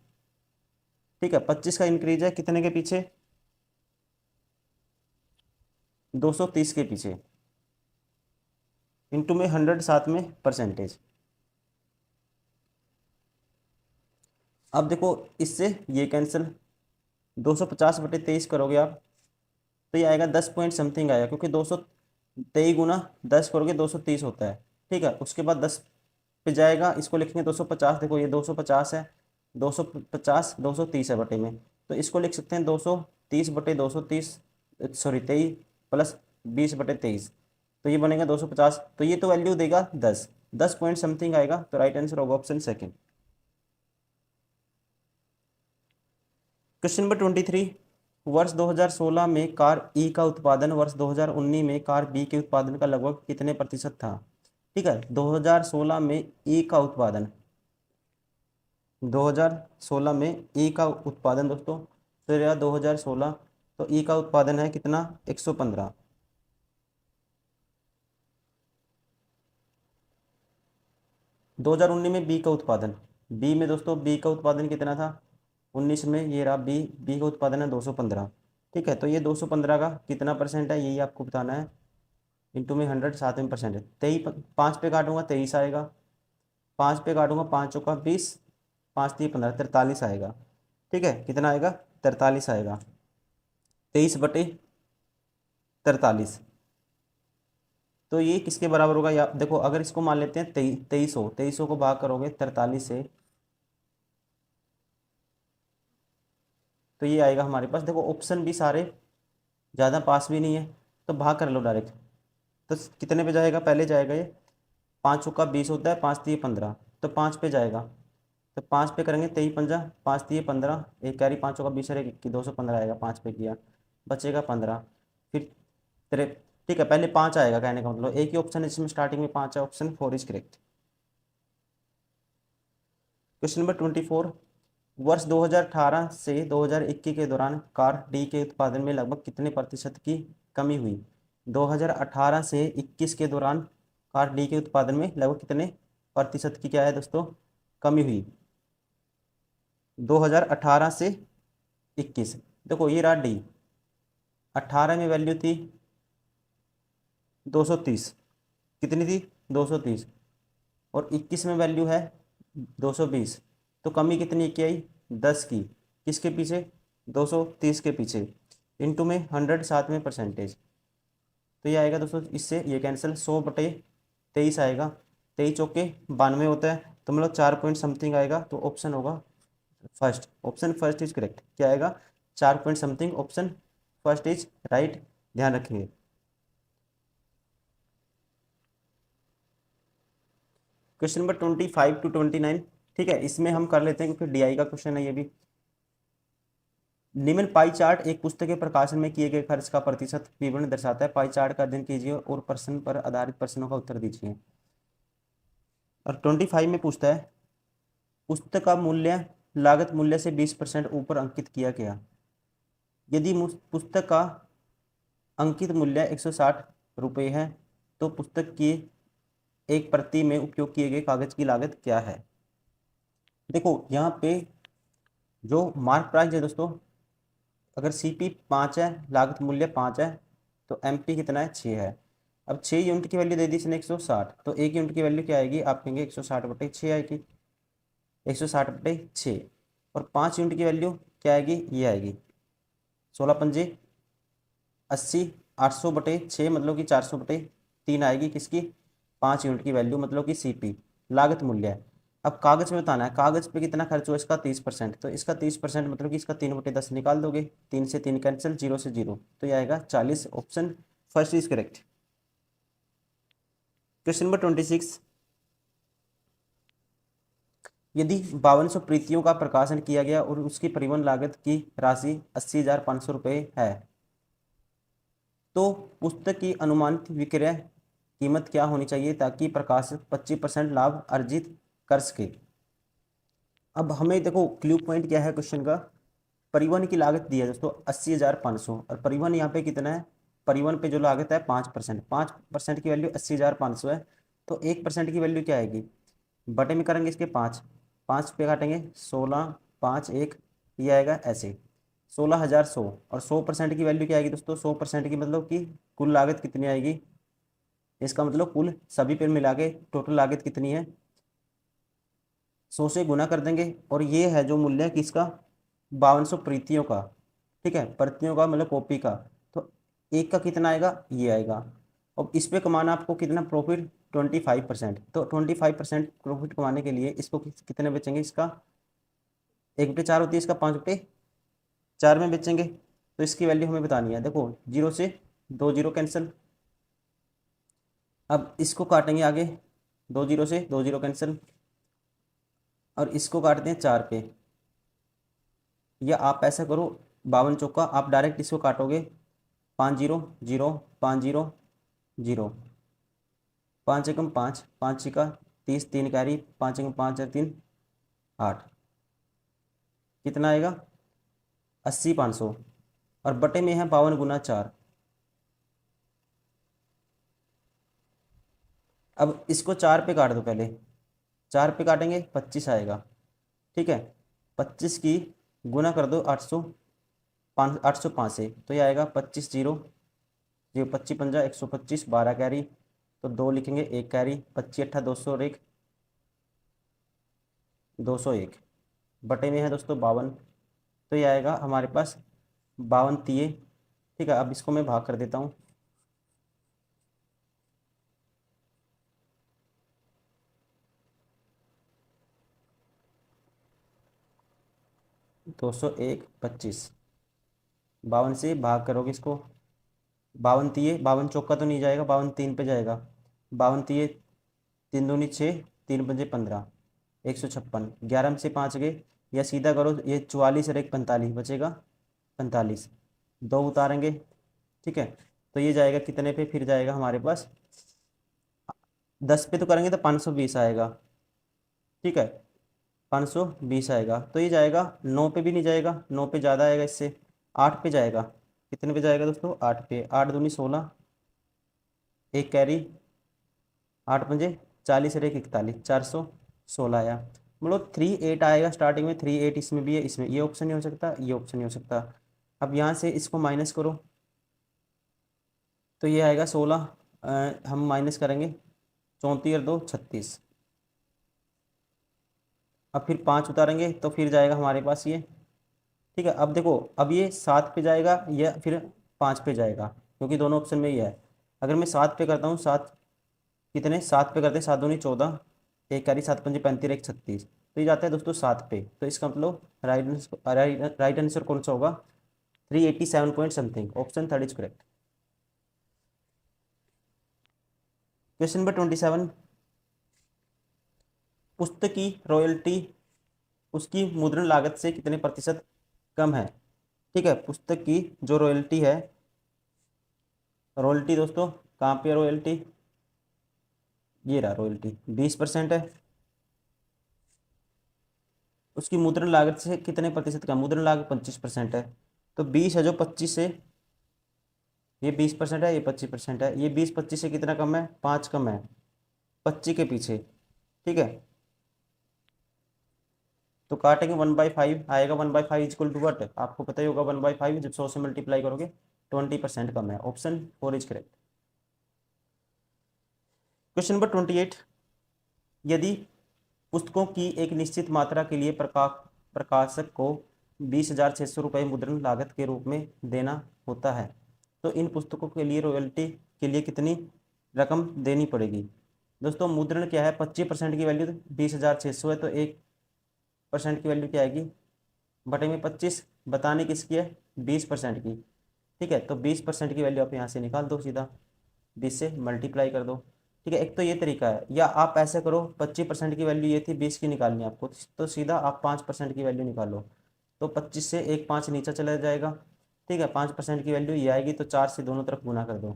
ठीक है। 25 का इंक्रीज है कितने के पीछे? 230 के पीछे, इंटू में 100 साथ में परसेंटेज। अब देखो इससे ये कैंसिल, 250/23 करोगे आप तो ये आएगा 10 पॉइंट समथिंग आएगा, क्योंकि 223 गुना 10 करोगे 230 होता है, ठीक है। उसके बाद 10 पे जाएगा, इसको लिखेंगे 250, देखो ये 250 है, 250 230 है बटे में, तो इसको लिख सकते हैं 230/230, सॉरी 23 प्लस 20/23, तो ये बनेगा 250। तो ये तो वैल्यू देगा 10 पॉइंट समथिंग आएगा, तो राइट आंसर होगा ऑप्शन सेकेंड। क्वेश्चन नंबर 23, वर्ष 2016 में कार ई का उत्पादन वर्ष 2019 में कार बी के उत्पादन का लगभग कितने प्रतिशत था? ठीक है, 2016 में ई का उत्पादन, 2016 में ई का उत्पादन दोस्तों, तो यह 2016, तो ई का उत्पादन है कितना? 115। 2019 में बी का उत्पादन, बी में दोस्तों बी का उत्पादन कितना था? 19 में, ये रहा बी, बी का उत्पादन है 215, ठीक है। तो ये 215 का कितना परसेंट है यही आपको बताना है, इंटू में 100 साथ में परसेंट है। 23, 5 पे काटूंगा 23 आएगा, 5 पे काटूंगा 5 चौका 20, 5 3 15, 43 आएगा, ठीक है। कितना आएगा? 43 आएगा, 23/43। तो ये किसके बराबर होगा? या देखो अगर इसको मान लेते हैं 2300 को भाग करोगे 43 से, तो ये आएगा हमारे पास। देखो ऑप्शन भी सारे ज़्यादा पास भी नहीं है, तो भाग कर लो डायरेक्ट। तो कितने पे जाएगा? पहले जाएगा ये 5 चौका 20 होता है, 5 3 15, तो 5 पे जाएगा, तो 5 पे करेंगे 23 पंजा, 5 3 15, एक कैरी 5 चौका 20 है कि 215 आएगा, 5 पे किया बचेगा 15, फिर तेरे, ठीक है। पहले 5 आएगा, कहने का मतलब एक ही ऑप्शन है जिसमें स्टार्टिंग में 5 है, option 4 is correct. Question number 24, वर्ष 2018 से 2021 के दौरान कार डी के उत्पादन में लगभग कितने प्रतिशत की कमी हुई? 2018 से 21 के दौरान कार डी के उत्पादन में लगभग कितने प्रतिशत की क्या है दोस्तों? कमी हुई। 2018 से 21, देखो ये रहा डी, 18 में वैल्यू थी 230, कितनी थी? 230, और 21 में वैल्यू है 220, तो कमी कितनी की आई? 10 की, किसके पीछे? 230 के पीछे, इंटू में 100 साथ में परसेंटेज। तो ये आएगा दोस्तों, इससे ये कैंसिल, 100/23 आएगा, 23 चौके 92 होता है, तो मतलब 4 पॉइंट समथिंग आएगा, तो ऑप्शन होगा first, option first is correct. क्या आएगा? 4 point something, option first is right, ध्यान रखेंगे। क्वेश्चन नंबर 25 to 29, ठीक है, इसमें हम कर लेते हैं क्योंकि डीआई का क्वेश्चन है ये भी। निम्न पाई चार्ट एक पुस्तक के प्रकाशन में किए गए खर्च का प्रतिशत विवरण दर्शाता है। पाई चार्ट का अध्ययन कीजिए और प्रश्न पर आधारित प्रश्नों का उत्तर दीजिए। और 25 में पूछता है, पुस्तक का मूल्य लागत मूल्य से 20% ऊपर अंकित किया गया। यदि पुस्तक का अंकित मूल्य 160 रुपये है, तो पुस्तक की एक प्रति में उपयोग किए गए कागज की लागत क्या है? देखो यहाँ पे जो मार्क प्राइस है दोस्तों, अगर सीपी 5 है, लागत मूल्य 5 है, तो एमपी कितना है? 6 है। अब 6 यूनिट की वैल्यू दे दी इसने 160, तो 1 यूनिट की वैल्यू क्या आएगी? आप कहेंगे 160/6 आएगी, 160/6। और 5 यूनिट की वैल्यू क्या आएगी? ये आएगी 16 पंजे 80, 800/6 मतलब कि 400/3 आएगी, किसकी? 5 यूनिट की वैल्यू मतलब कि सीपी, लागत मूल्य है। अब कागज में बताना है, कागज पे कितना खर्च हुआ इसका 30%, तो इसका 30% मतलब कि इसका 3/10 निकाल दोगे, 3 से 3 कैंसिल, 0 से 0, तो ये आएगा 40। Option first is correct. Question number 26, यदि 5200 प्रतियों का प्रकाशन किया गया और उसकी परिवहन लागत की राशि 80,500 रुपये है, तो पुस्तक की अनुमानित विक्रय कीमत क्या होनी चाहिए ताकि प्रकाशक 25% लाभ अर्जित कर सके। अब हमें देखो क्ल्यू पॉइंट क्या है क्वेश्चन का, परिवहन की लागत दी है दोस्तों 80,500, और परिवहन यहाँ पे कितना है, परिवहन पे जो लागत है 5%, 5% की वैल्यू 80,500 है, तो 1% की वैल्यू क्या आएगी, बटे में करेंगे इसके 5, 5 पे काटेंगे 16, 5 1, ये आएगा ऐसे 16,100, और 100% की वैल्यू क्या आएगी दोस्तों, 100% की मतलब कि कुल लागत कितनी आएगी, इसका मतलब कुल सभी पे मिला के टोटल लागत कितनी है, 100 से गुना कर देंगे, और ये है जो मूल्य है किसका, 5200 प्रतियों का, ठीक है, प्रतियों का मतलब कॉपी का, तो एक का कितना आएगा, ये आएगा। अब इस पे कमाना आपको कितना प्रॉफिट, 25%, तो 25% प्रॉफिट कमाने के लिए इसको कितने बेचेंगे, इसका 1/4 होती है, इसका 5/4 में बेचेंगे, तो इसकी वैल्यू हमें बतानी है। देखो 0 से 2 0 कैंसिल, अब इसको काटेंगे आगे, 2 0 से 2 0 कैंसिल, और इसको काटते हैं 4 पे, या आप ऐसा करो 52 चौका आप डायरेक्ट इसको काटोगे, 5 0 0, 5 0 0, 5 एकम 5, 5 का 30, 3 कैरी, 5 एकम 5 है 3, 8, कितना आएगा 80,500, और बटे में है 52 × 4। अब इसको 4 पे काट दो, पहले 4 पे काटेंगे 25 आएगा, ठीक है, 25 की गुना कर दो 805 से, तो ये आएगा 25 0 0, 25 पंजा 125, 12 कैरी, तो 2 लिखेंगे 1 कैरी, 25 अट्ठा 201, 201, बटे में है दोस्तों 52, तो ये आएगा हमारे पास 52 तिये, ठीक है। अब इसको मैं भाग कर देता हूँ, 201 25, 52 से भाग करोगे इसको, 52 तिये, 52 चौका तो नहीं जाएगा, 52 3 पे जाएगा, 52 तिये 3 दूनी 6, 3 पंजे 15, 156, 11 में से 5 गए, या सीधा करो ये 44 और 1 45 बचेगा 45, 2 उतारेंगे, ठीक है, तो ये जाएगा कितने पे, फिर जाएगा हमारे पास 10 पे तो करेंगे तो 520 आएगा, ठीक है, 520 आएगा, तो ये जाएगा 9 पे भी नहीं जाएगा, 9 पे ज़्यादा आएगा इससे, 8 पे जाएगा, कितने पे जाएगा दोस्तों 8 पे, 8 दूनी 16, 1 कैरी, 8 पंजे 40 और 1 41, 416 आया, मतलब 38 आएगा स्टार्टिंग में, 38 इसमें भी है, इसमें ये ऑप्शन नहीं हो सकता, ये ऑप्शन नहीं हो सकता। अब यहाँ से इसको माइनस करो, तो ये आएगा 16, हम माइनस करेंगे 34 और 2 36, अब फिर 5 उतारेंगे तो फिर जाएगा हमारे पास ये, ठीक है। अब देखो अब ये 7 पे जाएगा या फिर 5 पे जाएगा, क्योंकि दोनों ऑप्शन में ही है। अगर मैं 7 पे करता हूँ, 7 कितने, 7 पे करते हैं 7 दूनी 14, 1 कैरी, 7 पंजे 35, 1 36, तो ये जाता है दोस्तों 7 पे, तो इसका मतलब राइट आंसर कौन सा होगा, 387 point something, option third is correct. Question number 27, पुस्तक की रॉयल्टी उसकी मुद्रण लागत से कितने प्रतिशत कम है, ठीक है। पुस्तक की जो रॉयल्टी है, रॉयल्टी दोस्तों कहाँ पे है रॉयल्टी, ये रहा रॉयल्टी 20% है, उसकी मुद्रण लागत से कितने प्रतिशत कम, मुद्रण लागत 25% है, तो 20 है जो 25 से, ये 20% है, ये 25% है, ये 20 25 से कितना कम है, 5 कम है 25 के पीछे, ठीक है, तो काटेंगे 1/5 आएगा, 1/5 इक्वल टू वट, आपको पता ही होगा 1/5 जब 100 से मल्टीप्लाई करोगे 20% कम है, option 4 is correct. Question number 28, यदि पुस्तकों की एक निश्चित मात्रा के लिए प्रकाशक को 20,600 रुपये मुद्रण लागत के रूप में देना होता है, तो इन पुस्तकों के लिए रॉयल्टी के लिए कितनी रकम देनी पड़ेगी, दोस्तों मुद्रण क्या है, 25% की वैल्यू 20,600 है, तो 1% की वैल्यू क्या आएगी, बटे में 25, बताने किसकी है, 20% की। ठीक है, तो 20% की वैल्यू आप यहाँ से निकाल दो सीधा, 20 से मल्टीप्लाई कर दो। ठीक है, एक तो ये तरीका है, या आप ऐसे करो, 25% की वैल्यू ये थी, 20 की निकालनी है आपको, तो सीधा आप 5% की वैल्यू निकालो, तो 25 से एक 5 नीचे चला जाएगा। ठीक है, 5% की वैल्यू ये आएगी, तो 4 से दोनों तरफ गुना कर दो।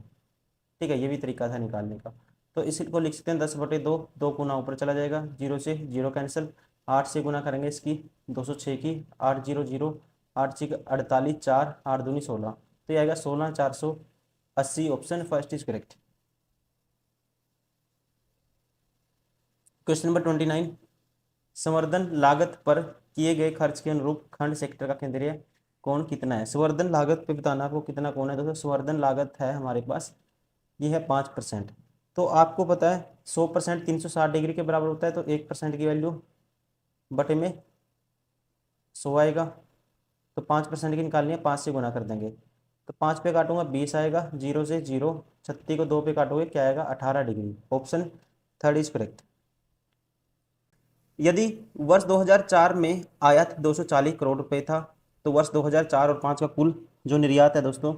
ठीक है, ये भी तरीका था निकालने का। तो इसी को लिख सकते हैं 10/2, 2 गुना ऊपर चला जाएगा, 0 से 0 कैंसिल, 8 से गुना करेंगे इसकी, 206 की, 800, 8 6 48, 4 8 दूनी 16, तो ये आएगा 16,480। Option first is correct. Question number 29, संवर्धन लागत पर किए गए खर्च के अनुरूप खंड सेक्टर का केंद्रीय कोण कितना है। संवर्धन लागत पे बताना आपको कितना कोण है। दोस्तों संवर्धन लागत है हमारे पास, ये है 5%। तो आपको पता है 100% 360 डिग्री के बराबर होता है, तो 1% की वैल्यू बटे में 100 आएगा, तो 5% की निकालनी है, 5 से गुना कर देंगे, तो 5 पे काटूंगा 20 आएगा, 0 से 0, 36 को 2 पे काटोगे क्या आएगा, 18 degree. Option third is correct. यदि वर्ष 2004 में आयात 240 करोड़ रुपए था, तो वर्ष 2004 और 5 का कुल जो निर्यात है दोस्तों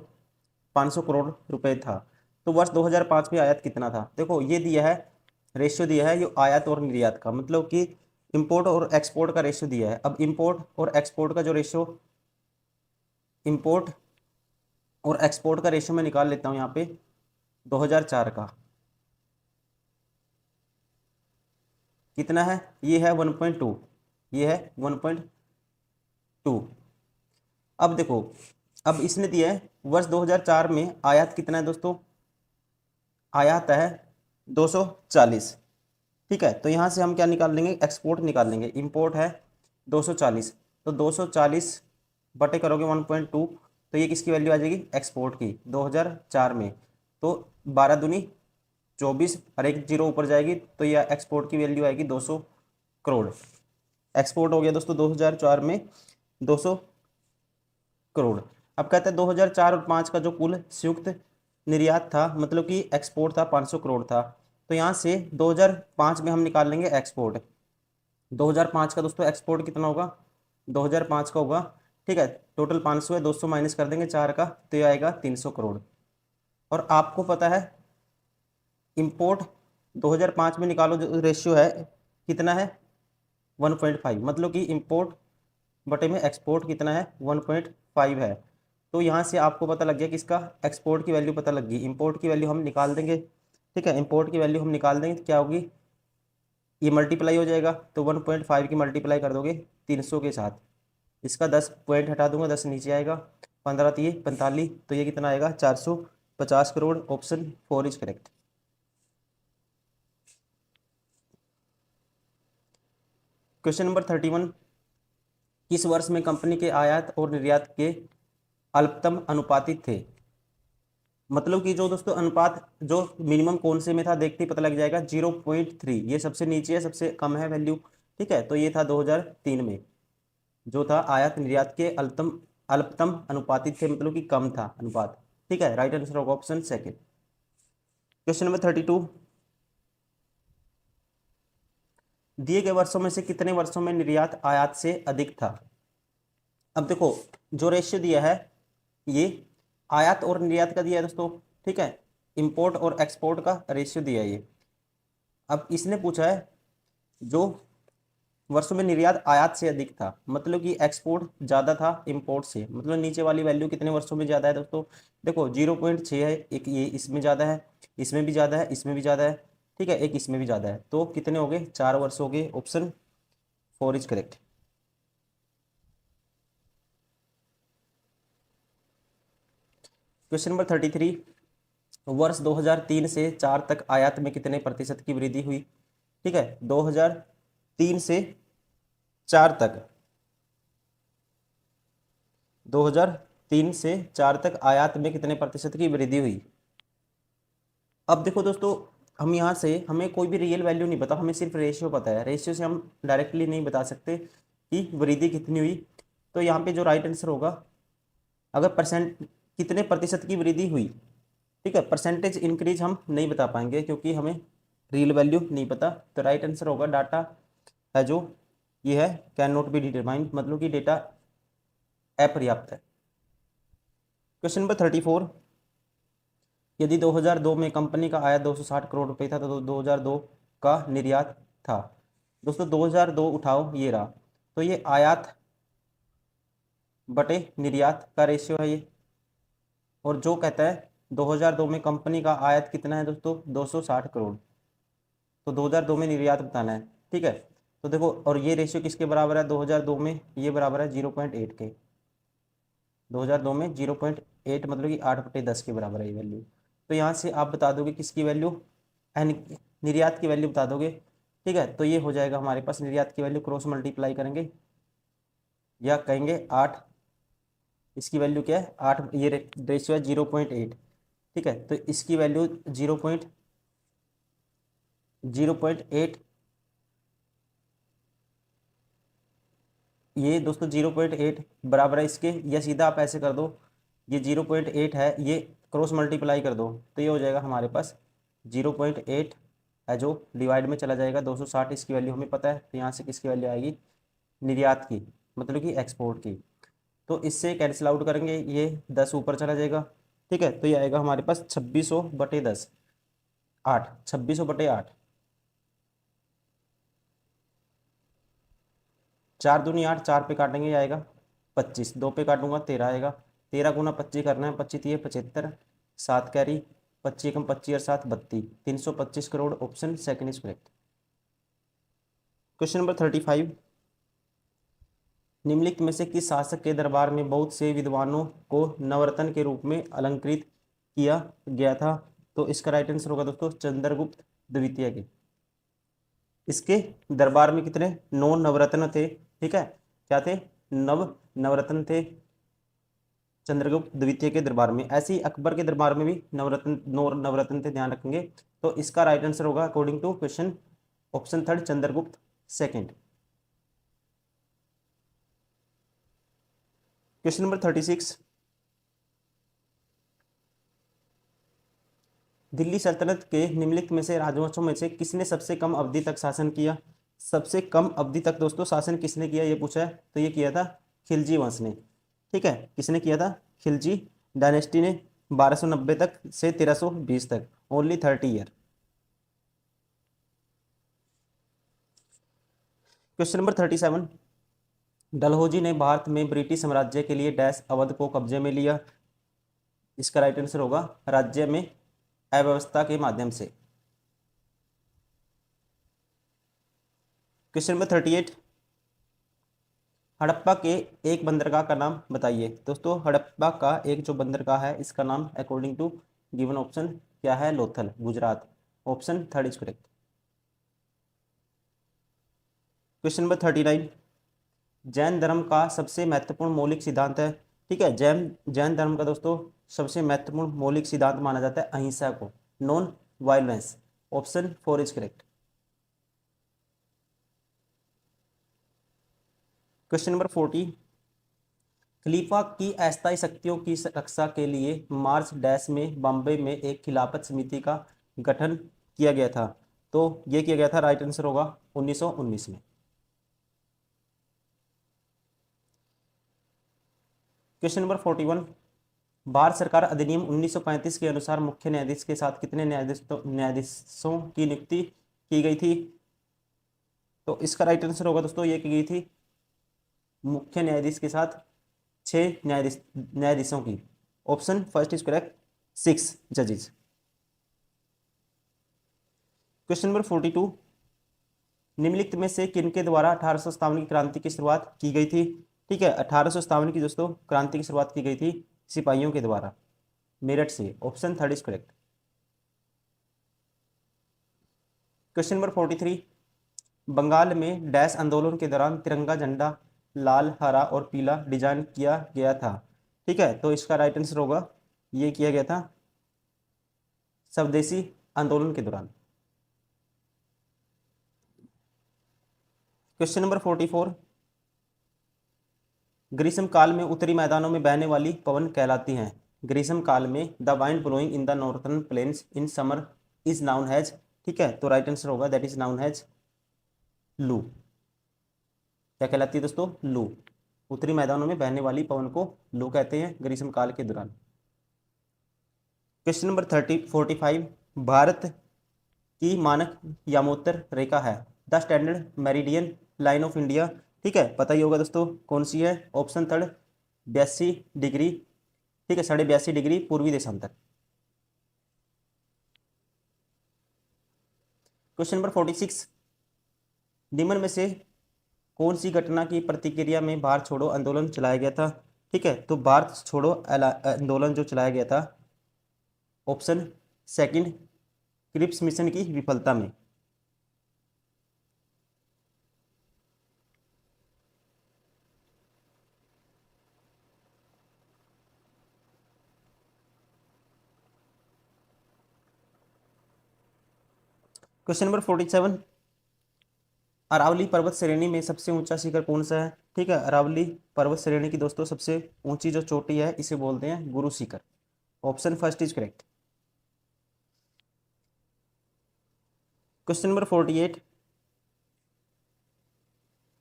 500 करोड़ रुपए था, तो वर्ष 2005 में आयात कितना था। देखो ये दिया है, रेशियो दिया है, ये आयात और निर्यात का, मतलब कि इंपोर्ट और एक्सपोर्ट का रेशियो दिया है। अब इंपोर्ट और एक्सपोर्ट का जो रेशियो, इंपोर्ट और एक्सपोर्ट का रेशियो मैं निकाल लेता हूँ यहाँ पे 2004 का कितना है, ये है 1.2, ये है 1.2। अब देखो, अब इसने दिया है वर्ष 2004 में आयात कितना है दोस्तों, आयात है 240। ठीक है, तो यहाँ से हम क्या निकाल लेंगे, एक्सपोर्ट निकाल लेंगे। इंपोर्ट है 240, तो 240 बटे करोगे 1.2, तो ये किसकी वैल्यू आ जाएगी, एक्सपोर्ट की 2004 में, तो 12 दूनी 24 और एक जीरो ऊपर जाएगी, तो ये एक्सपोर्ट की वैल्यू आएगी 200 करोड़। एक्सपोर्ट हो गया दोस्तों 2004 में 200 करोड़। अब कहते हैं 2004 और 5 का जो कुल संयुक्त निर्यात था, मतलब कि एक्सपोर्ट था 500 करोड़ था, तो यहाँ से 2005 में हम निकाल लेंगे एक्सपोर्ट। 2005 का दोस्तों एक्सपोर्ट कितना होगा, 2005 का होगा, ठीक है, टोटल 500 है, 200 माइनस कर देंगे 4 का, तो ये आएगा 300 करोड़। और आपको पता है इंपोर्ट 2005 में निकालो, जो रेशियो है कितना है 1.5, मतलब कि इंपोर्ट बटे में एक्सपोर्ट कितना है 1.5 है। तो यहाँ से आपको पता लग गया कि इसका एक्सपोर्ट की वैल्यू पता लग गई, इंपोर्ट की वैल्यू हम निकाल देंगे। ठीक है, इंपोर्ट की वैल्यू हम निकाल देंगे तो क्या होगी, ये मल्टीप्लाई हो जाएगा, तो 1.5 की मल्टीप्लाई कर दोगे 300 के साथ, इसका 10 पॉइंट हटा दूंगा, 10 नीचे आएगा, 15 3 45, तो ये कितना आएगा 450 crore. Option 4 is correct. Question number 31, किस वर्ष में कंपनी के आयात और निर्यात के अल्पतम अनुपातिक थे। मतलब कि जो दोस्तों अनुपात जो मिनिमम कौन से में था, देखते ही पता लग जाएगा, 0.3, ये सबसे नीचे है, सबसे कम है वैल्यू। ठीक है, तो ये था 2003 में, जो था आयात निर्यात के अल्पतम अल्पतम अनुपातिक थे, मतलब कि कम था अनुपात। ठीक है, राइट आंसर होगा ऑप्शन सेकेंड। क्वेश्चन नंबर 32, दिए गए वर्षों में से कितने वर्षों में निर्यात आयात से अधिक था। अब देखो जो रेशियो दिया है, ये आयात और निर्यात का दिया है दोस्तों। ठीक है, इंपोर्ट और एक्सपोर्ट का रेशियो दिया है ये। अब इसने पूछा है जो वर्षों में निर्यात आयात से अधिक था, मतलब कि एक्सपोर्ट ज़्यादा था इंपोर्ट से, मतलब नीचे वाली वैल्यू कितने वर्षों में ज़्यादा है दोस्तों, देखो 0.6 है, एक ये इसमें ज़्यादा है, इसमें भी ज़्यादा है, इसमें भी ज़्यादा है। ठीक है, एक इसमें भी ज़्यादा है, तो कितने हो गए, 4 वर्ष हो गए। Option 4 is correct. Question number 33, वर्ष 2003 से 4 तक आयात में कितने प्रतिशत की वृद्धि हुई। ठीक है, 2003 से 4 तक, 2003 से 4 तक आयात में कितने प्रतिशत की वृद्धि हुई। अब देखो दोस्तों, हम यहाँ से हमें कोई भी रियल वैल्यू नहीं पता, हमें सिर्फ रेशियो पता है, रेशियो से हम डायरेक्टली नहीं बता सकते कि वृद्धि कितनी हुई। तो यहाँ पे जो राइट आंसर होगा, अगर परसेंट कितने प्रतिशत की वृद्धि हुई, ठीक है, परसेंटेज इंक्रीज हम नहीं बता पाएंगे, क्योंकि हमें रियल वैल्यू नहीं पता, तो राइट आंसर होगा डाटा है जो ये है कैन नॉट बी डिटरमाइंड, मतलब कि डेटा अपर्याप्त है। क्वेश्चन नंबर 34, यदि 2002 में कंपनी का आय 260 करोड़ रुपए था तो 2002 का निर्यात था। दोस्तों 2002 उठाओ ये रहा, तो ये आयात बटे निर्यात का रेशियो है ये, और जो कहता है 2002 में कंपनी का आयात कितना है दोस्तों 260 करोड़, तो 2002 में निर्यात बताना है। ठीक है, तो देखो और ये रेशियो किसके बराबर है 2002 में, ये बराबर है 0.8 के। 2002 में 0.8 मतलब कि 8/10 के बराबर है ये वैल्यू। तो यहाँ से आप बता दोगे किसकी वैल्यू, निर्यात की वैल्यू बता दोगे। ठीक है, तो ये हो जाएगा हमारे पास निर्यात की वैल्यू, क्रॉस मल्टीप्लाई करेंगे या कहेंगे 8, इसकी वैल्यू क्या है 8, ये रेशियो है 0.8। ठीक है, तो इसकी वैल्यू 0.8, ये दोस्तों 0.8 बराबर है इसके, या सीधा आप ऐसे कर दो, ये 0.8 है, ये क्रॉस मल्टीप्लाई कर दो तो ये हो जाएगा हमारे पास 0.8 है जो डिवाइड में चला जाएगा 260, इसकी वैल्यू हमें पता है, तो यहाँ से किसकी वैल्यू आएगी निर्यात की, मतलब कि एक्सपोर्ट की। तो इससे कैंसिल आउट करेंगे, ये 10 ऊपर चला जाएगा। ठीक है, तो ये आएगा हमारे पास 2600/10, 8, 2600/8, 4 दूनी 8, 4 पे काटेंगे ये आएगा 25, 2 पे काटूंगा 13 आएगा, 13 गुना 25 करना है, 25 ये 75, 7 कैरी, 25 कम 25 और 7 32, 325 crore, option second is correct. Question number 35, निम्नलिखित में से किस शासक के दरबार में बहुत से विद्वानों को नवरत्न के रूप में अलंकृत किया गया था? तो इसका राइट आंसर होगा दोस्तों चंद्रगुप्त द्वितीय के। इसके दरबार में कितने 9 नवरत्न थे। ठीक है, क्या थे, नवरत्न थे चंद्रगुप्त द्वितीय के दरबार में। ऐसे ही अकबर के दरबार में भी नवरत्न 9 नवरत्न थे, ध्यान रखेंगे। तो इसका राइट आंसर होगा according to question option third Chandragupta second. Question number 36, Delhi सल्तनत के निम्नलिखित में से राजवंशों में से किसने सबसे कम अवधि तक शासन किया? सबसे कम अवधि तक दोस्तों शासन किसने किया ये पूछा है, तो ये किया था खिलजी वंश ने। ठीक है, किसने किया था, खिलजी डायनेस्टी ने, 1290 तक से 1320 तक, only 30 year. Question number 37, Dalhousie ने भारत में ब्रिटिश साम्राज्य के लिए डैश अवध को कब्जे में लिया? इसका राइट आंसर होगा राज्य में अव्यवस्था के माध्यम से। क्वेश्चन नंबर 38, हड़प्पा के एक बंदरगाह का नाम बताइए। दोस्तों हड़प्पा का एक जो बंदरगाह है इसका नाम अकॉर्डिंग टू गिवन ऑप्शन क्या है, Lothal, Gujarat, option third is correct. Question number 39, Jain धर्म का सबसे महत्वपूर्ण मौलिक सिद्धांत है। ठीक है, जैन जैन धर्म का दोस्तों सबसे महत्वपूर्ण मौलिक सिद्धांत माना जाता है अहिंसा को, non violence, option four is correct. Question number 40, खलीफा की अस्थायी शक्तियों की रक्षा के लिए मार्च डैश में बॉम्बे में एक खिलाफत समिति का गठन किया गया था? तो ये किया गया था, राइट आंसर होगा 1919 में। क्वेश्चन नंबर 41, भारत सरकार अधिनियम 1935 के अनुसार मुख्य न्यायाधीश के साथ कितने न्यायाधीशों की नियुक्ति की गई थी? तो इसका राइट आंसर होगा दोस्तों ये की गई थी मुख्य न्यायाधीश के साथ 6 न्यायाधीशों की, ऑप्शन फर्स्ट इज करेक्ट 6 जजेस। क्वेश्चन नंबर 42, निम्नलिखित में से किनके द्वारा 1857 की क्रांति की शुरुआत की गई थी? ठीक है, 1857 की दोस्तों क्रांति की शुरुआत की गई थी सिपाहियों के द्वारा, मेरठ से, option third is correct. Question number 43, Bengal में डैश आंदोलन के दौरान तिरंगा झंडा लाल हरा और पीला डिजाइन किया गया था? ठीक है, तो इसका राइट आंसर होगा ये किया गया था स्वदेशी आंदोलन के दौरान। क्वेश्चन नंबर 44, ग्रीष्म काल में उत्तरी मैदानों में बहने वाली पवन कहलाती हैं? ग्रीष्म काल में the wind blowing in the northern plains in summer is known has, ठीक है, तो राइट आंसर होगा दैट इज नाउन एज लू। क्या कहलाती है दोस्तों? लू। उत्तरी मैदानों में बहने वाली पवन को लू कहते हैं ग्रीष्मकाल के दौरान। क्वेश्चन नंबर 45, भारत की मानक यामोत्तर रेखा है the standard meridian line of India. ठीक है, पता ही होगा दोस्तों कौन सी है। ऑप्शन थर्ड 82 डिग्री, ठीक है, 82.5 डिग्री पूर्वी देशांतर। क्वेश्चन नंबर 46, निम्न में से कौन सी घटना की प्रतिक्रिया में भारत छोड़ो आंदोलन चलाया गया था? ठीक है, तो भारत छोड़ो आंदोलन जो चलाया गया था, ऑप्शन सेकंड क्रिप्स मिशन की विफलता में। क्वेश्चन नंबर 47, अरावली पर्वत श्रेणी में सबसे ऊंचा शिखर कौन सा है? ठीक है, अरावली पर्वत श्रेणी की दोस्तों सबसे ऊंची जो चोटी है इसे बोलते हैं Guru Shikhar. Option first is correct. Question number 48,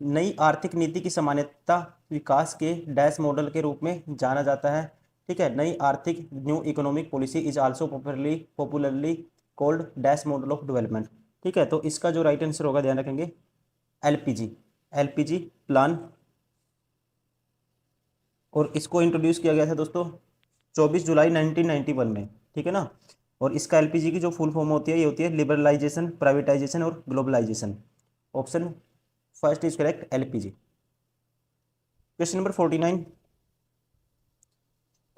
नई आर्थिक नीति की सामान्यता विकास के डैश मॉडल के रूप में जाना जाता है। ठीक है, नई आर्थिक new economic policy is also popularly called dash model of development. ठीक है, तो इसका जो राइट आंसर होगा ध्यान रखेंगे एलपीजी, एलपीजी प्लान। और इसको इंट्रोड्यूस किया गया था दोस्तों 24 जुलाई 1991 में। ठीक है ना, और इसका एलपीजी की जो फुल फॉर्म होती है ये होती है लिबरलाइजेशन, प्राइवेटाइजेशन और globalization. Option first is correct LPG. Question number 49,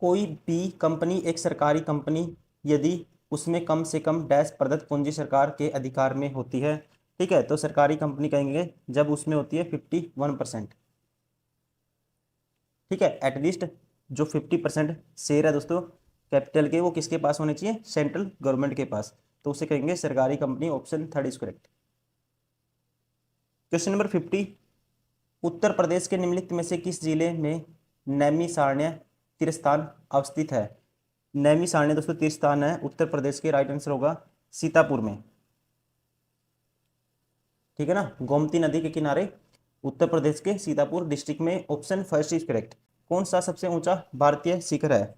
कोई भी कंपनी एक सरकारी कंपनी यदि उसमें कम से कम डैश प्रदत्त पूंजी सरकार के अधिकार में होती है। ठीक है, तो सरकारी कंपनी कहेंगे जब उसमें होती है 51%। ठीक है, एटलीस्ट जो 50% शेयर है दोस्तों कैपिटल के वो किसके पास होने चाहिए? सेंट्रल गवर्नमेंट के पास, तो उसे कहेंगे सरकारी company. Option third is correct. Question number 50, Uttar Pradesh के निम्नलिखित में से किस जिले में नैमिषारण्य तीर्थस्थान अवस्थित है? नैमिषारण्य दोस्तों तीर्थस्थान है उत्तर प्रदेश के, राइट आंसर होगा सीतापुर में। ठीक है ना, गोमती नदी के किनारे उत्तर प्रदेश के सीतापुर डिस्ट्रिक्ट में। Option first is correct. कौन सा सबसे ऊंचा भारतीय शिखर है?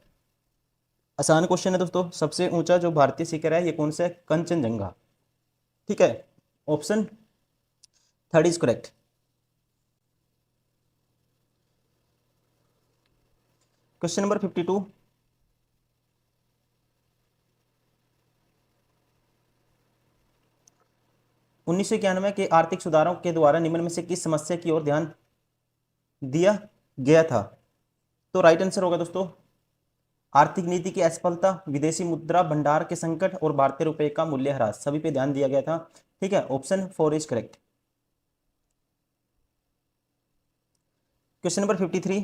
आसान क्वेश्चन है दोस्तों, सबसे ऊंचा जो भारतीय शिखर है ये कौन सा है? कंचनजंगा। ठीक है, option third is correct. Question number 52, 1991 के आर्थिक सुधारों के द्वारा निम्न में से किस समस्या की ओर ध्यान दिया गया था? तो राइट आंसर होगा दोस्तों आर्थिक नीति की असफलता, विदेशी मुद्रा भंडार के संकट और भारतीय रुपए का मूल्य ह्रास, सभी पे ध्यान दिया गया था। ठीक है, option four is correct. Question number 53,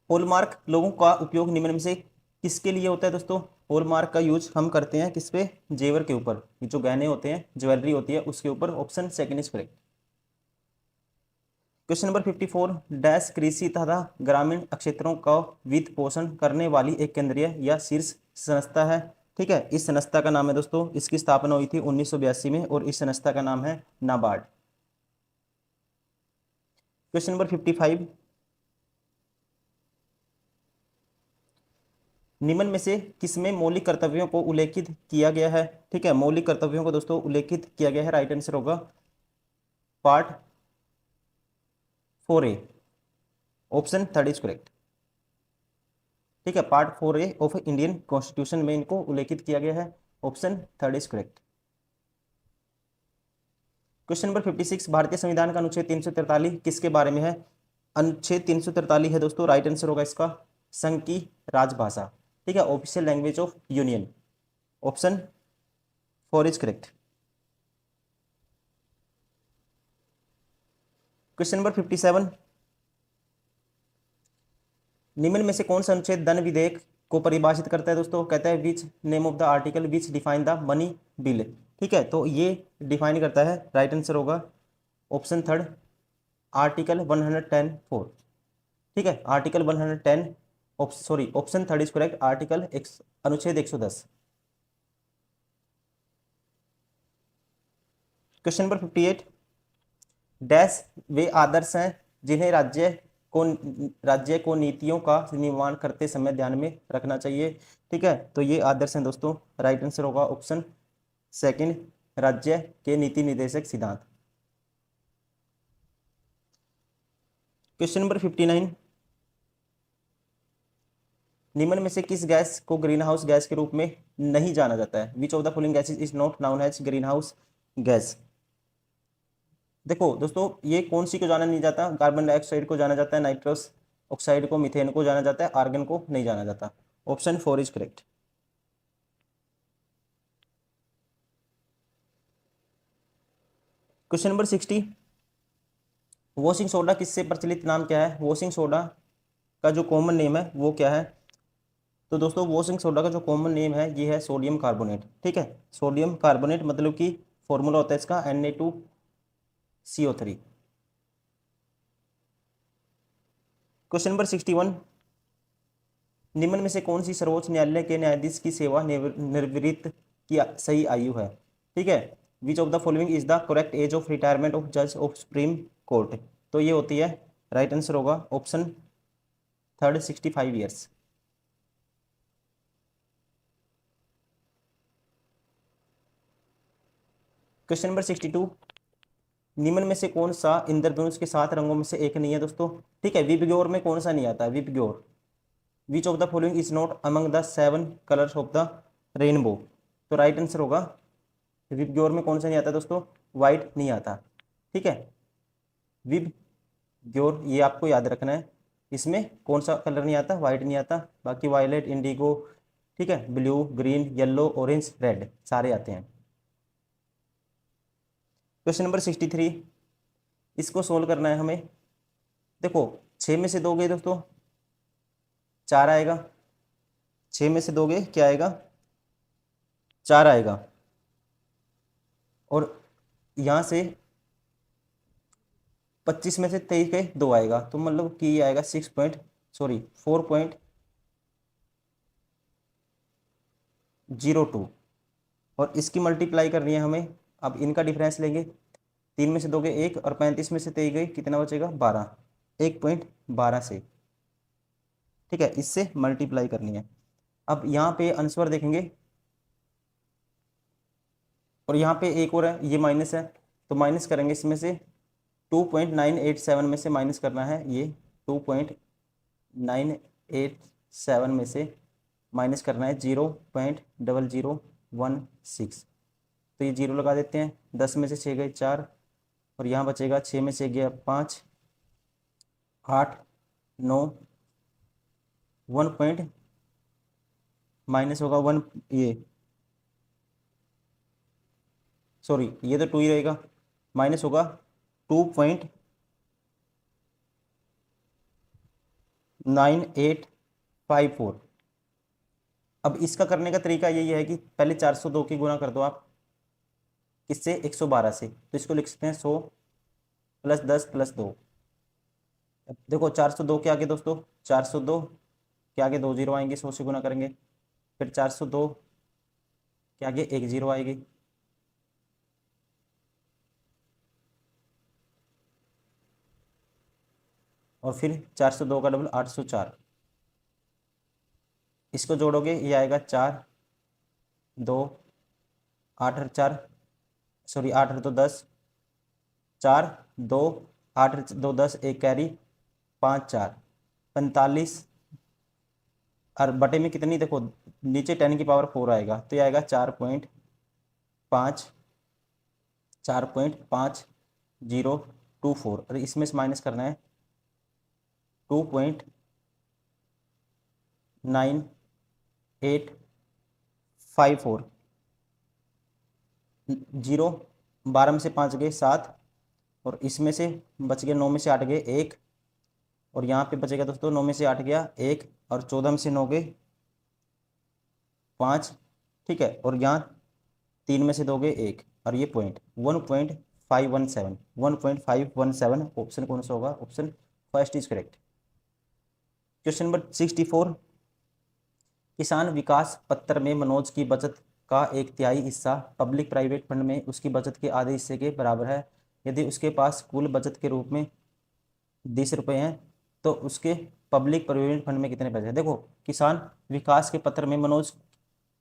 hallmark लोगों का उपयोग निम्न में से किसके लिए होता है? दोस्तों हॉलमार्क का यूज हम करते हैं किस पे? जेवर के ऊपर, जो गहने होते हैं, ज्वेलरी होती है उसके ऊपर। Option second is correct. Question number 54, dash कृषि तथा ग्रामीण क्षेत्रों का वित्त पोषण करने वाली एक केंद्रीय या शीर्ष संस्था है। ठीक है, इस संस्था का नाम है दोस्तों, इसकी स्थापना हुई थी 1982 में और इस संस्था का नाम है नाबार्ड। क्वेश्चन नंबर 55, निम्न में से किसमें मौलिक कर्तव्यों को उल्लेखित किया गया है? ठीक है, मौलिक कर्तव्यों को दोस्तों उल्लेखित किया गया है, राइट आंसर होगा part 4A। Option third is correct. ठीक है, part 4A of Indian constitution में इनको उल्लेखित किया गया है। Option third is correct. Question number 56, भारतीय संविधान का अनुच्छेद 343 किसके बारे में है? अनुच्छेद 343 है दोस्तों, राइट आंसर होगा इसका संघ की राजभाषा। ठीक है, official language of union. Option four is correct. Question number 57, निम्न में से कौन सा अनुच्छेद धन विधेयक को परिभाषित करता है? दोस्तों कहता है which name of the article which define the money bill. ठीक है, तो ये डिफाइन करता है, राइट आंसर होगा ऑप्शन थर्ड आर्टिकल 110(4). ठीक है, article 110 sorry, option third is correct, article अनुच्छेद 110। क्वेश्चन नंबर 58, डैश वे आदर्श हैं जिन्हें को राज्य को नीतियों का निर्माण करते समय ध्यान में रखना चाहिए। ठीक है, तो ये आदर्श हैं दोस्तों, राइट आंसर होगा ऑप्शन सेकंड, राज्य के नीति निर्देशक सिद्धांत। क्वेश्चन नंबर 59, निम्न में से किस गैस को ग्रीन हाउस गैस के रूप में नहीं जाना जाता है? Which of the following gases is not known as green house gas? देखो दोस्तों, ये कौन सी को जाना नहीं जाता? कार्बन डाइऑक्साइड को जाना जाता है, नाइट्रस ऑक्साइड को, मीथेन को जाना जाता है, आर्गन को नहीं जाना जाता। Option 4 is correct. Question number 60, washing soda किससे प्रचलित नाम क्या है? वॉशिंग सोडा का जो कॉमन नेम है वो क्या है? तो दोस्तों, वॉशिंग सोडा का जो कॉमन नेम है ये है सोडियम कार्बोनेट। ठीक है, सोडियम कार्बोनेट, मतलब कि फॉर्मूला होता है इसका Na2CO3। क्वेश्चन नंबर 61, निम्न में से कौन सी सर्वोच्च न्यायालय के न्यायाधीश की सेवा निवृत्त की सही आयु है? ठीक है, which of the following is the correct age of retirement of जज ऑफ सुप्रीम कोर्ट? तो ये होती है, राइट आंसर होगा option third, 65 years. Question number 62, निम्न में से कौन सा इंद्रधनुष के 7 रंगों में से एक नहीं है दोस्तों? ठीक है, विबग्योर में कौन सा नहीं आता? VIBGYOR, which of the following is not among the 7 colours of the rainbow? तो राइट आंसर होगा, विबग्योर में कौन सा नहीं आता दोस्तों? व्हाइट नहीं आता। ठीक है, विबग्योर ये आपको याद रखना है, इसमें कौन सा कलर नहीं आता? व्हाइट नहीं आता। बाकी वायलेट, इंडिगो, ठीक है, blue, green, yellow, orange, red सारे आते हैं। क्वेश्चन नंबर 63, इसको सोल्व करना है हमें। देखो, 6 में से दोगे दोस्तों 4 आएगा, 6 में से दोगे क्या आएगा? 4 आएगा, और यहां से 25 में से 23 के 2 आएगा, तो मतलब कि आएगा 4.02, और इसकी मल्टीप्लाई करनी है हमें। अब इनका डिफरेंस लेंगे, 3 में से दोगे 1, और 35 में से 23 गए, कितना बचेगा? 12, 1.12 से। ठीक है, इससे मल्टीप्लाई करनी है। अब यहाँ पे आंसर देखेंगे, और यहाँ पे एक और है, ये माइनस है, तो माइनस करेंगे इसमें से 2.987 में से माइनस करना है, ये 2.987 में से माइनस करना है 0.0016, तो ये 0 लगा देते हैं। 10 में से 6 गए 4, और यहाँ बचेगा 6 में से गया 5, 8, 9, 1 पॉइंट माइनस होगा 1, ये सॉरी, ये तो 2 ही रहेगा, माइनस होगा 2.9854। अब इसका करने का तरीका यही है कि पहले 402 की गुना कर दो आप, किससे? 112 से, तो इसको लिख सकते हैं 100 + 10 + 2। अब देखो, 402 के आगे दोस्तों, 402 के आगे 2 जीरो आएंगे, 100 से गुना करेंगे, फिर 402 के आगे 1 जीरो आएगी, और फिर 402 का डबल 804, इसको जोड़ोगे ये आएगा 4, 2, 8 और 4, सॉरी 8 और 2 10, 4, 2, 8 और 2 10, एक कैरी, 5 4 45, और बटे में कितनी? देखो नीचे 10 की पावर 4 आएगा, तो ये आएगा 4.5, 4.5024, और इसमें से माइनस करना है 2.9854, 0, 12 में से 5 गए 7, और इसमें से बच गया 9 में से 8 गए 1, और यहाँ पे बचेगा दोस्तों 9 में से 8 गया 1, और 14 में से 9 गए 5। ठीक है, और यहाँ 3 में से 2 गए 1, और ये पॉइंट 1.517, 1.517, ऑप्शन कौन सा होगा? Option first is correct. Question number 64, किसान विकास पत्र में मनोज की बचत का 1/3 हिस्सा पब्लिक प्राइवेट फंड में उसकी बचत के आधे हिस्से के बराबर है। यदि उसके पास कुल बचत के रूप में 20 रुपये हैं तो उसके पब्लिक प्रोविडेंट फंड में कितने पैसे हैं। देखो, किसान विकास के पत्र में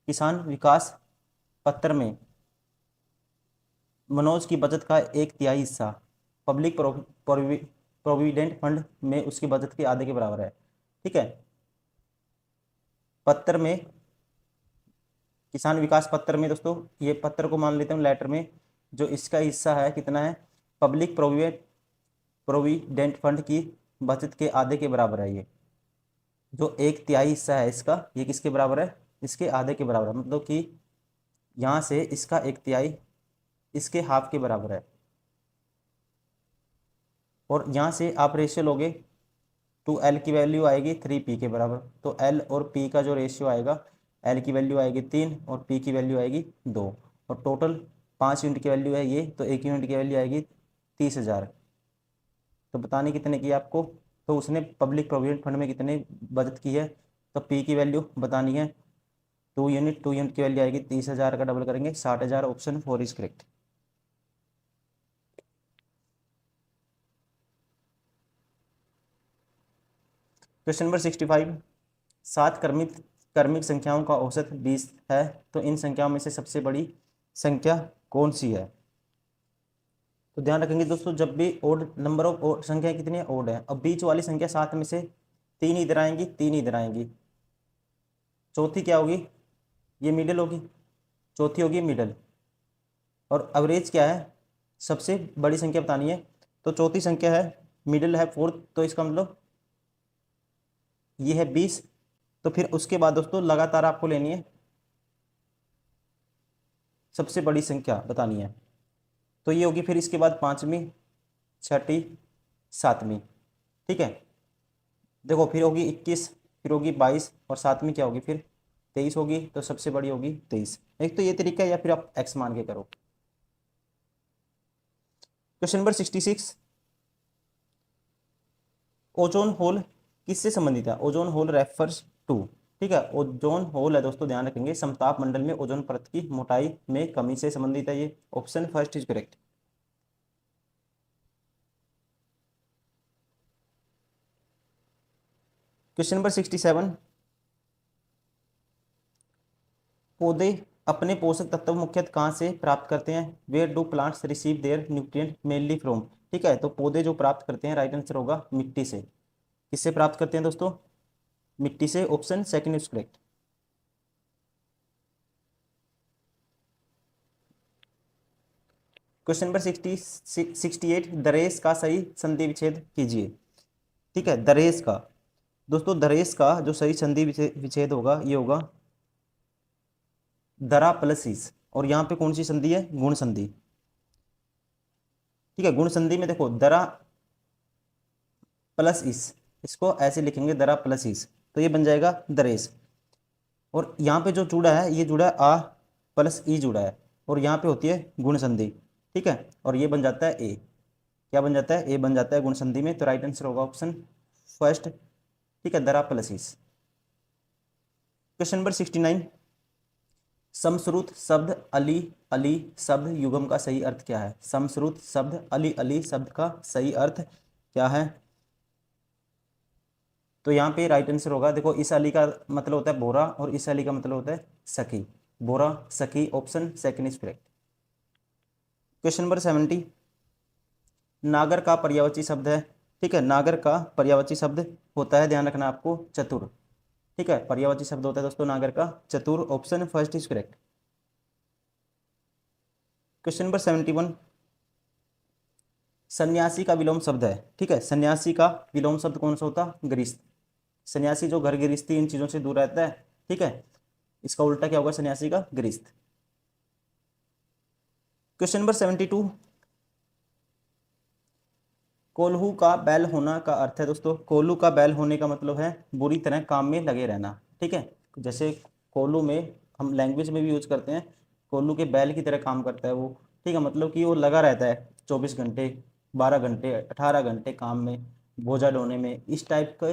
किसान विकास पत्र में मनोज की बचत का 1/3 हिस्सा पब्लिक प्रोविडेंट फंड में उसकी बचत के आधे के बराबर है। ठीक है, पत्र में, किसान विकास पत्र में दोस्तों, ये पत्र को मान लेते हैं लेटर में, जो इसका हिस्सा है कितना है, पब्लिक प्रोविडेंट फंड की बचत के आधे के बराबर है। ये जो 1/3 हिस्सा है इसका, ये किसके बराबर है, इसके आधे के बराबर है। मतलब कि यहाँ से इसका 1/3 इसके हाफ के बराबर है। और यहाँ से आप रेशियो लोगे तो एल की वैल्यू आएगी 3p के बराबर। तो एल और p का जो रेशियो आएगा, एल की वैल्यू आएगी 3 और p की वैल्यू आएगी 2, और टोटल 5 यूनिट की वैल्यू है ये, तो 1 यूनिट की वैल्यू आएगी 30,000। तो बताने कितने की आपको, तो उसने पब्लिक प्रोविडेंट फंड में कितने बचत की है, तो p की वैल्यू बतानी है 2 यूनिट की वैल्यू आएगी 30,000 का डबल करेंगे 60,000। Option 4 is correct. Question number 65, 7 क्रमिक संख्याओं का औसत 20 है, तो इन संख्याओं में से सबसे बड़ी संख्या कौन सी है। तो ध्यान रखेंगे दोस्तों, जब भी ओड नंबर ऑफ संख्या कितनी है, ओड है। अब बीच वाली संख्या 7 में से 3 इधर आएंगी, 3 इधर आएंगी, चौथी क्या होगी, ये मिडिल होगी, चौथी होगी मिडिल। और एवरेज क्या है, सबसे बड़ी संख्या बतानी है, तो चौथी संख्या है, मिडिल है 4, तो इसका मतलब ये है 20। तो फिर उसके बाद दोस्तों लगातार आपको लेनी है, सबसे बड़ी संख्या बतानी है। तो ये होगी फिर इसके बाद 5वीं, 6ठी, 7वीं। ठीक है, देखो फिर होगी 21, फिर होगी 22, और 7वीं क्या होगी फिर 23 होगी। तो सबसे बड़ी होगी 23। एक तो ये तरीका है, या फिर आप एक्स मान के करो। क्वेश्चन नंबर 66, ओजोन होल किससे संबंधित है। ओजोन होल रेफर्स टू, ठीक है, ओजोन होल है दोस्तों, ध्यान रखेंगे, समताप मंडल में ओजोन परत की मोटाई में कमी से संबंधित है। ये option first is correct. Question number 67, पौधे अपने पोषक तत्व मुख्यतः कहाँ से प्राप्त करते हैं। Where do plants receive their nutrient mainly from. ठीक है, तो पौधे जो प्राप्त करते हैं, राइट आंसर होगा मिट्टी से। किससे प्राप्त करते हैं दोस्तों, मिट्टी से। Option second is correct. Question number 68, दरेस का सही संधि विच्छेद कीजिए। ठीक है, दरेस का, दोस्तों दरेस का जो सही संधि विच्छेद होगा, ये होगा दरा प्लस इस। और यहाँ पे कौन सी संधि है, गुण संधि। ठीक है, गुण संधि में देखो दरा प्लस इस, इसको ऐसे लिखेंगे दरा प्लस इस, तो ये बन जाएगा दरेस। और यहाँ पे जो जुड़ा है, ये जुड़ा है आ प्लस ई जुड़ा है, और यहाँ पे होती है गुण संधि। ठीक है, और ये बन जाता है ए। क्या बन जाता है, ए बन जाता है गुण संधि में। तो राइट आंसर होगा ऑप्शन फर्स्ट। ठीक है, दरा प्लस इस। क्वेश्चन नंबर 69, समश्रुत शब्द अली अली शब्द युगम का सही अर्थ क्या है। समश्रुत शब्द अली अली शब्द का सही अर्थ क्या है। तो यहाँ पे राइट आंसर होगा, देखो इस अली का मतलब होता है बोरा, और इस अली का मतलब होता है सखी, बोरा सखी। Option second is correct. Question number 70, नागर का पर्यायवाची शब्द है। ठीक है, नागर का पर्यायवाची शब्द होता है, ध्यान रखना आपको, चतुर। ठीक है, पर्यायवाची शब्द होता है दोस्तों नागर का चतुर। Option first is correct. Question number 71, सन्यासी का विलोम शब्द है। ठीक है, सन्यासी का विलोम शब्द कौन सा होता है, गृहस्थ। सन्यासी जो घर गृहस्थी इन चीजों से दूर रहता है। ठीक है, इसका उल्टा क्या होगा, सन्यासी का गृहस्थ। क्वेश्चन नंबर 72, कोल्हू का बैल होना का अर्थ है दोस्तों, कोल्हू का बैल होने का मतलब है बुरी तरह काम में लगे रहना। ठीक है, जैसे कोल्हू में हम लैंग्वेज में भी यूज करते हैं, कोल्हू के बैल की तरह काम करता है वो। ठीक है, मतलब कि वो लगा रहता है 24 घंटे, 12 घंटे, 18 घंटे काम में। बोझा ढोने में, इस टाइप का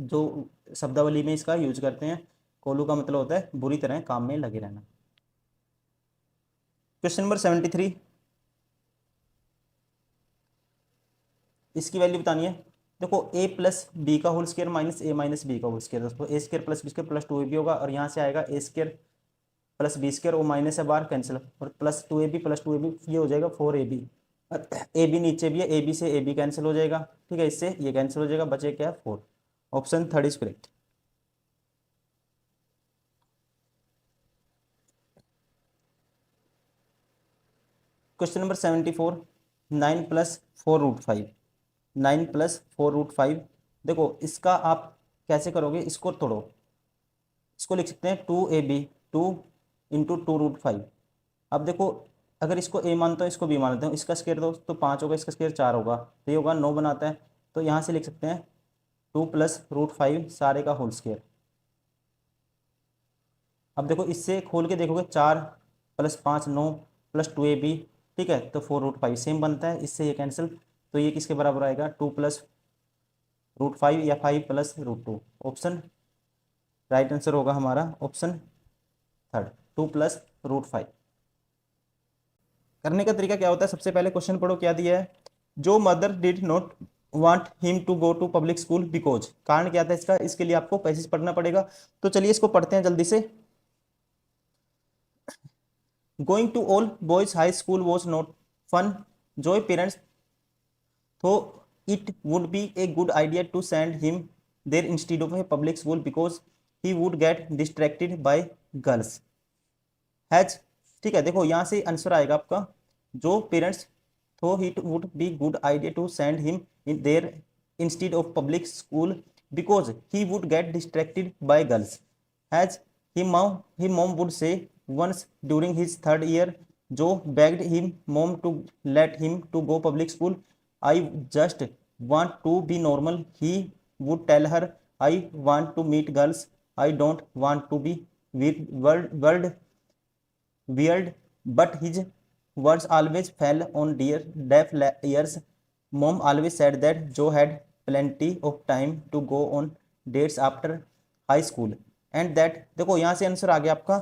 जो शब्दावली में इसका यूज करते हैं। कोलू का मतलब होता है बुरी तरह काम में लगे रहना। क्वेश्चन नंबर 73, इसकी वैल्यू बतानी है। देखो a प्लस बी का whole square minus a minus b का होल स्क्वायर, दोस्तों a square plus b square plus 2ab होगा, और यहाँ से आएगा a square plus b square, वो माइनस है बाहर कैंसिल, और प्लस 2ab प्लस 2ab, ये हो जाएगा 4ab। ए बी नीचे भी है, ए बी से ए बी कैंसिल हो जाएगा, ठीक है, इससे ये कैंसिल हो जाएगा, बचे क्या, 4। Option third is correct. Question number 74, 9 + 4√5, 9 + 4√5। देखो इसका आप कैसे करोगे, इसको तोड़ो, इसको लिख सकते हैं 2ab, 2 × 2√5। अब देखो अगर इसको a मानता हूँ, इसको b मानता हूँ, इसका स्क्वायर दो तो 5 होगा, इसका स्क्वायर 4 होगा, तो ये होगा 9 बनाता है। तो यहाँ से लिख सकते हैं 2 + √5 सारे का होल स्क्वायर। अब देखो इससे खोल के देखोगे, 4 + 5 9 + 2ab, ठीक है, तो 4√5 सेम बनता है, इससे ये कैंसिल, तो ये किसके बराबर आएगा, 2 + √5 या 5 + √2। ऑप्शन राइट आंसर होगा हमारा ऑप्शन थर्ड, 2 + √5। करने का तरीका क्या होता है, सबसे पहले क्वेश्चन पढ़ो क्या दिया है। जो mother did not want him to go to public school because, कारण क्या था इसका, इसके लिए आपको पैसेज पढ़ना पड़ेगा। तो चलिए इसको पढ़ते हैं जल्दी से। Going to all boys high school was not fun, जो पेरेंट्स तो it would be a good idea to send him there instead of a public school because he would get distracted by girls has, ठीक है, देखो यहाँ से answer आएगा आपका, जो पेरेंट्स तो it would be good idea to send him in there instead of public school because he would get distracted by girls has he mom would say once during his third year, जो begged him mom to let him to go public school, I just want to be normal, he would tell her, I want to meet girls, I don't want to be weird, but his words always fell on deaf ears. Mom always said that Joe had plenty of time to go on dates after high school, and that देखो यहाँ से answer आ गया आपका,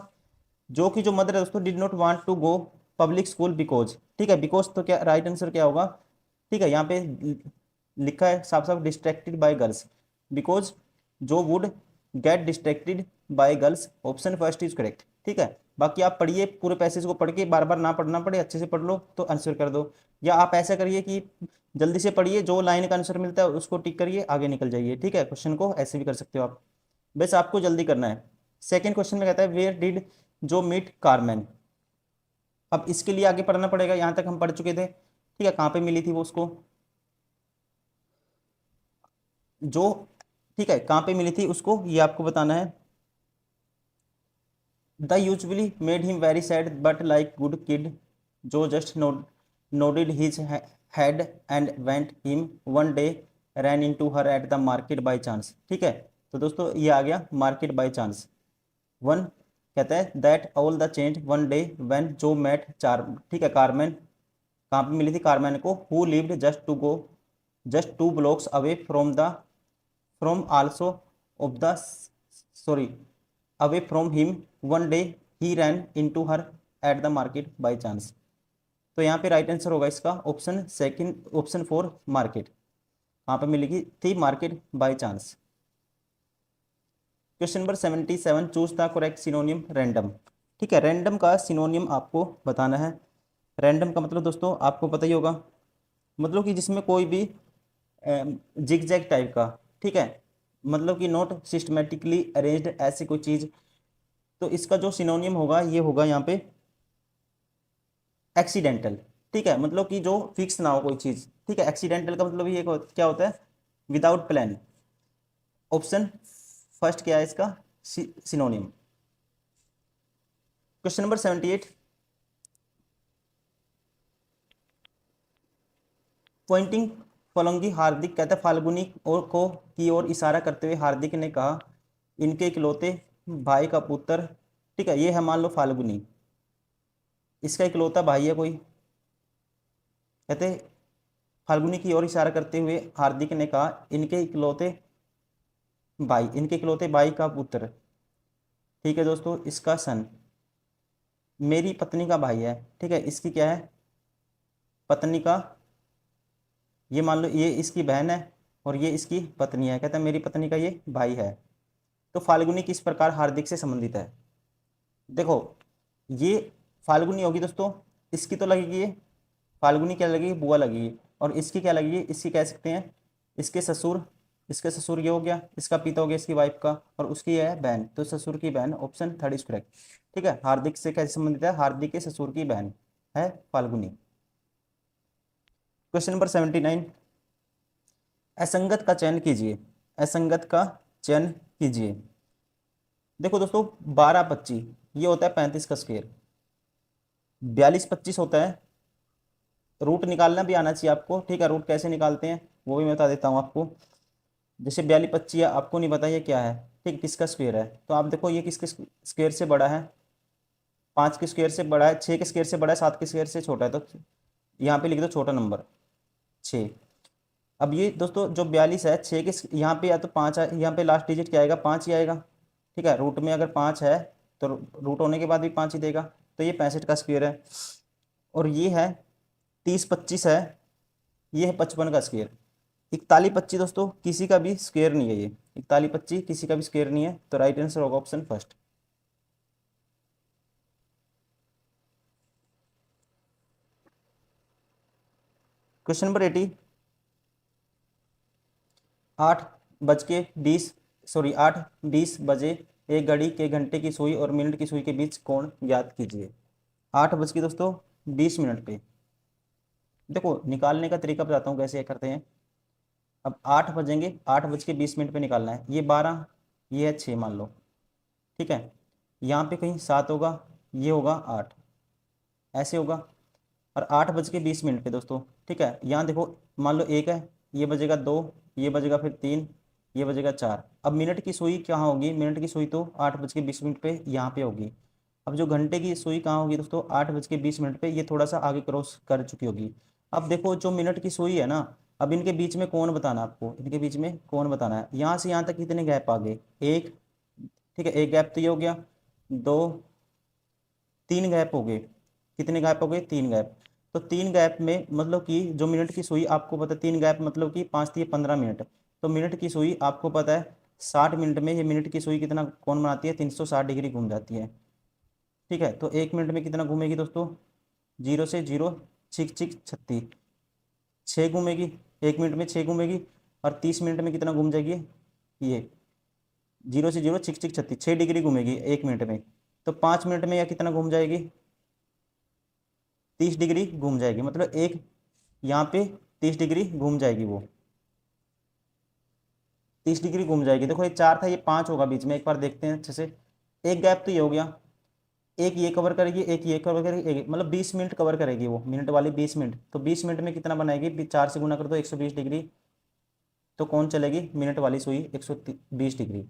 जो कि जो mother है दोस्तों did not want to go public school because, ठीक है, बिकॉज तो क्या राइट आंसर क्या होगा, ठीक है, यहाँ पे लिखा है साफ साफ डिस्ट्रैक्टेड बाय गर्ल्स, बिकॉज जो would get distracted by girls, option first is correct, ठीक है। बाकी आप पढ़िए पूरे पैसेज को, पढ़ के बार बार ना पढ़ना पड़े, अच्छे से पढ़ लो तो आंसर कर दो, या आप ऐसा करिए कि जल्दी से पढ़िए, जो लाइन का आंसर मिलता है उसको टिक करिए, आगे निकल जाइए, ठीक है, क्वेश्चन को ऐसे भी कर सकते हो आप, बस आपको जल्दी करना है। सेकेंड क्वेश्चन में कहता है वेयर डिड जो मीट कारमेन, अब इसके लिए आगे पढ़ना पड़ेगा, यहाँ तक हम पढ़ चुके थे, ठीक है, कहाँ पे मिली थी वो उसको, जो, ठीक है, कहाँ पे मिली थी उसको ये आपको बताना है। The usually made him very sad but like good kid, जो just nodded his head and went him one day ran into her at the market by chance, ठीक है, तो दोस्तों ये आ गया मार्केट बाय चांस। वन कहता है that all the change one day when जो मेट चार, ठीक है, कारमेन, कहाँ पे मिली थी कारमेन को, who lived just 2 blocks away from also of the sorry away from him, one day he ran into her at the market by chance. तो यहाँ पे राइट आंसर होगा इसका ऑप्शन सेकंड, ऑप्शन 4 मार्केट, कहाँ पे मिलेगी थी, market by chance. Question number 77, choose the correct सिनोनियम random, ठीक है, रैंडम का सिनोनियम आपको बताना है। रैंडम का मतलब दोस्तों आपको पता ही होगा, मतलब कि जिसमें कोई भी जिग जैग टाइप का, ठीक है, मतलब कि नॉट सिस्टमेटिकली अरेंज्ड ऐसी कोई चीज, तो इसका जो सिनोनियम होगा ये होगा यहाँ पे एक्सीडेंटल, ठीक है, मतलब कि जो फिक्स ना हो कोई चीज, ठीक है, एक्सीडेंटल का मतलब ये क्या होता है, विदाउट प्लान। ऑप्शन फर्स्ट क्या है इसका सिनोनियम। क्वेश्चन नंबर 78, पॉइंटिंग फलंगी हार्दिक, कहता है फाल्गुनी और को की ओर इशारा करते हुए हार्दिक ने कहा इनके इकलौते भाई का पुत्र, ठीक है, ये है मान लो फाल्गुनी, इसका इकलौता भाई है कोई, कहते फाल्गुनी की ओर इशारा करते हुए हार्दिक ने कहा, इनके इकलौते भाई का पुत्र। ठीक है दोस्तों, इसका सन, मेरी पत्नी का भाई है। ठीक है, इसकी क्या है, पत्नी का, ये मान लो ये इसकी बहन है और ये इसकी पत्नी है। कहता है मेरी पत्नी का ये भाई है। तो फाल्गुनी किस प्रकार हार्दिक से संबंधित है? देखो, ये फाल्गुनी होगी दोस्तों, इसकी तो लगेगी ये फाल्गुनी, क्या लगेगी, बुआ लगेगी। और इसकी क्या लगेगी, इसकी कह सकते हैं इसके ससुर। इसके ससुर ये हो गया, इसका पिता हो गया इसकी वाइफ का, और उसकी है बहन, तो ससुर की बहन, ऑप्शन थर्ड इज करेक्ट। ठीक है, हार्दिक से कैसे संबंधित है, हार्दिक के ससुर की बहन है फाल्गुनी। क्वेश्चन नंबर 79, असंगत का चयन कीजिए। असंगत का चयन कीजिए। देखो दोस्तों, 12 25 ये होता है 35 का स्क्वायर, 42 25 होता है। रूट निकालना भी आना चाहिए आपको। ठीक है, रूट कैसे निकालते हैं वो भी मैं बता देता हूँ आपको। जैसे 42 25 आपको नहीं पता ये क्या है, ठीक, किसका स्क्वायर है, तो आप देखो ये किसके स्क्वायर से बड़ा है, 5 के स्क्वायर से बड़ा है, 6 के स्क्वायर से बड़ा है, 7 के स्क्वायर से छोटा है। तो यहाँ पे लिख दो छोटा नंबर 6। अब ये दोस्तों जो 42 है, 6 के यहाँ पे या तो 5 है, यहाँ पे लास्ट डिजिट क्या आएगा, 5 ही आएगा। ठीक है, रूट में अगर 5 है तो रूट होने के बाद भी 5 ही देगा। तो ये 65 का स्क्वायर है। और ये है 30 25 है, ये है 55 का स्क्वायर। 41 25 दोस्तों किसी का भी स्क्वायर नहीं है, ये 41 25 किसी का भी स्क्वायर नहीं है। तो राइट आंसर होगा ऑप्शन फर्स्ट। क्वेश्चन नंबर 80, 8 बजे एक घड़ी के घंटे की सुई और मिनट की सुई के बीच कोण ज्ञात कीजिए। 8 बज के दोस्तों 20 मिनट पे, देखो निकालने का तरीका बताता हूँ कैसे करते हैं। अब 8 बजेंगे, 8 बज के 20 मिनट पे निकालना है। ये 12, ये है 6 मान लो। ठीक है, यहाँ पे कहीं 7 होगा, ये होगा 8, ऐसे होगा। और 8 बज के 20 मिनट पे दोस्तों, ठीक है, यहाँ देखो मान लो 1 है, ये बजेगा 2, ये बजेगा फिर 3, ये बजेगा 4। अब मिनट की सुई कहाँ होगी, मिनट की सुई तो 8 बज के 20 मिनट पे यहाँ पे होगी। अब जो घंटे की सुई कहाँ होगी दोस्तों, 8 बज के 20 मिनट पे, ये थोड़ा सा आगे क्रॉस कर चुकी होगी। अब देखो जो मिनट की सुई है ना, अब इनके बीच में कौन बताना है आपको, इनके बीच में कौन बताना है। यहाँ से यहाँ तक कितने गैप आ गए, एक, ठीक है, एक गैप तो ये हो गया, 2, 3 गैप हो गए। कितने गैप हो गए, 3 गैप। तो 3 गैप में मतलब कि जो मिनट की सुई आपको पता है, 3 गैप मतलब कि 5 3 15 मिनट। तो मिनट की सुई आपको पता है 60 मिनट में ये मिनट की सुई कितना कौन बनाती है, 360 डिग्री घूम जाती है। ठीक है, तो 1 मिनट में कितना घूमेगी दोस्तों, 0 से 0 छिक छिक 36, 6 घूमेगी। 1 मिनट में 6 घूमेगी। और 30 मिनट में कितना घूम जाएगी, ये 0 से 0 छिक छिक 36, 6 डिग्री घूमेगी 1 मिनट में। तो 5 मिनट में यह कितना घूम जाएगी, 30 डिग्री घूम जाएगी। मतलब एक यहाँ पे 30 डिग्री घूम जाएगी, वो 30 डिग्री घूम जाएगी। देखो ये 4 था, ये 5 होगा बीच में, एक बार देखते हैं अच्छे से। एक गैप तो ये हो गया, एक ये कवर करेगी, एक ये कवर करेगी, एक मतलब 20 मिनट कवर करेगी वो, मिनट वाली 20 मिनट। तो 20 मिनट में कितना बनाएगी, 4 से गुना कर दो 120 डिग्री। तो कौन चलेगी, मिनट वाली सुई 120 डिग्री।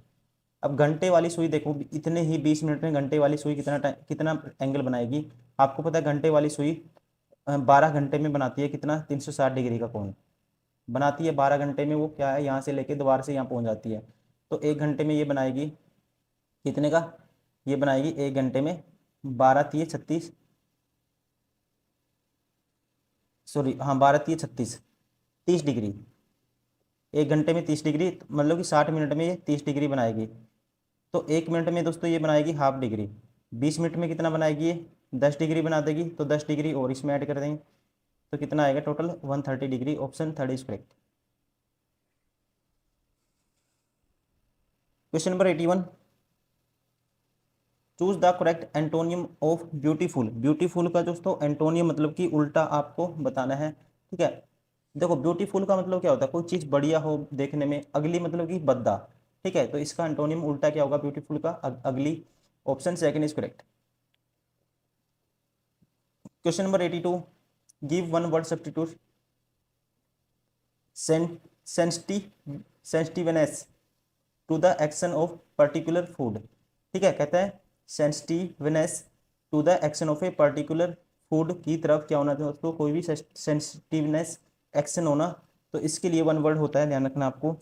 अब घंटे वाली सुई देखो, इतने ही 20 मिनट में घंटे वाली सुई कितना टाइम, कितना एंगल बनाएगी। आपको पता है घंटे वाली सुई 12 घंटे में बनाती है कितना, 360 डिग्री का कोण बनाती है 12 घंटे में। वो क्या है, यहाँ से लेके दोबारा से यहाँ पहुँच जाती है। तो 1 घंटे में ये बनाएगी कितने का, ये बनाएगी 1 घंटे में 12 3 36, सॉरी हाँ 12 3 36, 30 डिग्री। 1 घंटे में 30 डिग्री, मतलब कि 60 मिनट में ये 30 डिग्री बनाएगी। तो 1 मिनट में दोस्तों ये बनाएगी हाफ डिग्री। 20 मिनट में कितना बनाएगी ये, 10 डिग्री बना देगी। तो 10 डिग्री और इसमें ऐड कर देंगे, तो कितना आएगा total 130 degree. Option third is correct. Question number 81, choose the correct antonym of beautiful. Beautiful का दोस्तों एंटोनियम मतलब कि उल्टा आपको बताना है। ठीक है, देखो ब्यूटीफुल का मतलब क्या होता है, कोई चीज बढ़िया हो देखने में, अगली मतलब कि भद्दा। ठीक है, तो इसका एंटोनियम उल्टा क्या होगा ब्यूटीफुल का, अगली। Option second is correct. Question number 82, give one word substitute sensitiveness to the action of particular food. ठीक है, कहता है sensitiveness to the action of a particular food की तरफ क्या होना चाहिए दोस्तों, कोई भी सेंसिटिवनेस एक्शन होना, तो इसके लिए वन वर्ड होता है, ध्यान रखना आपको,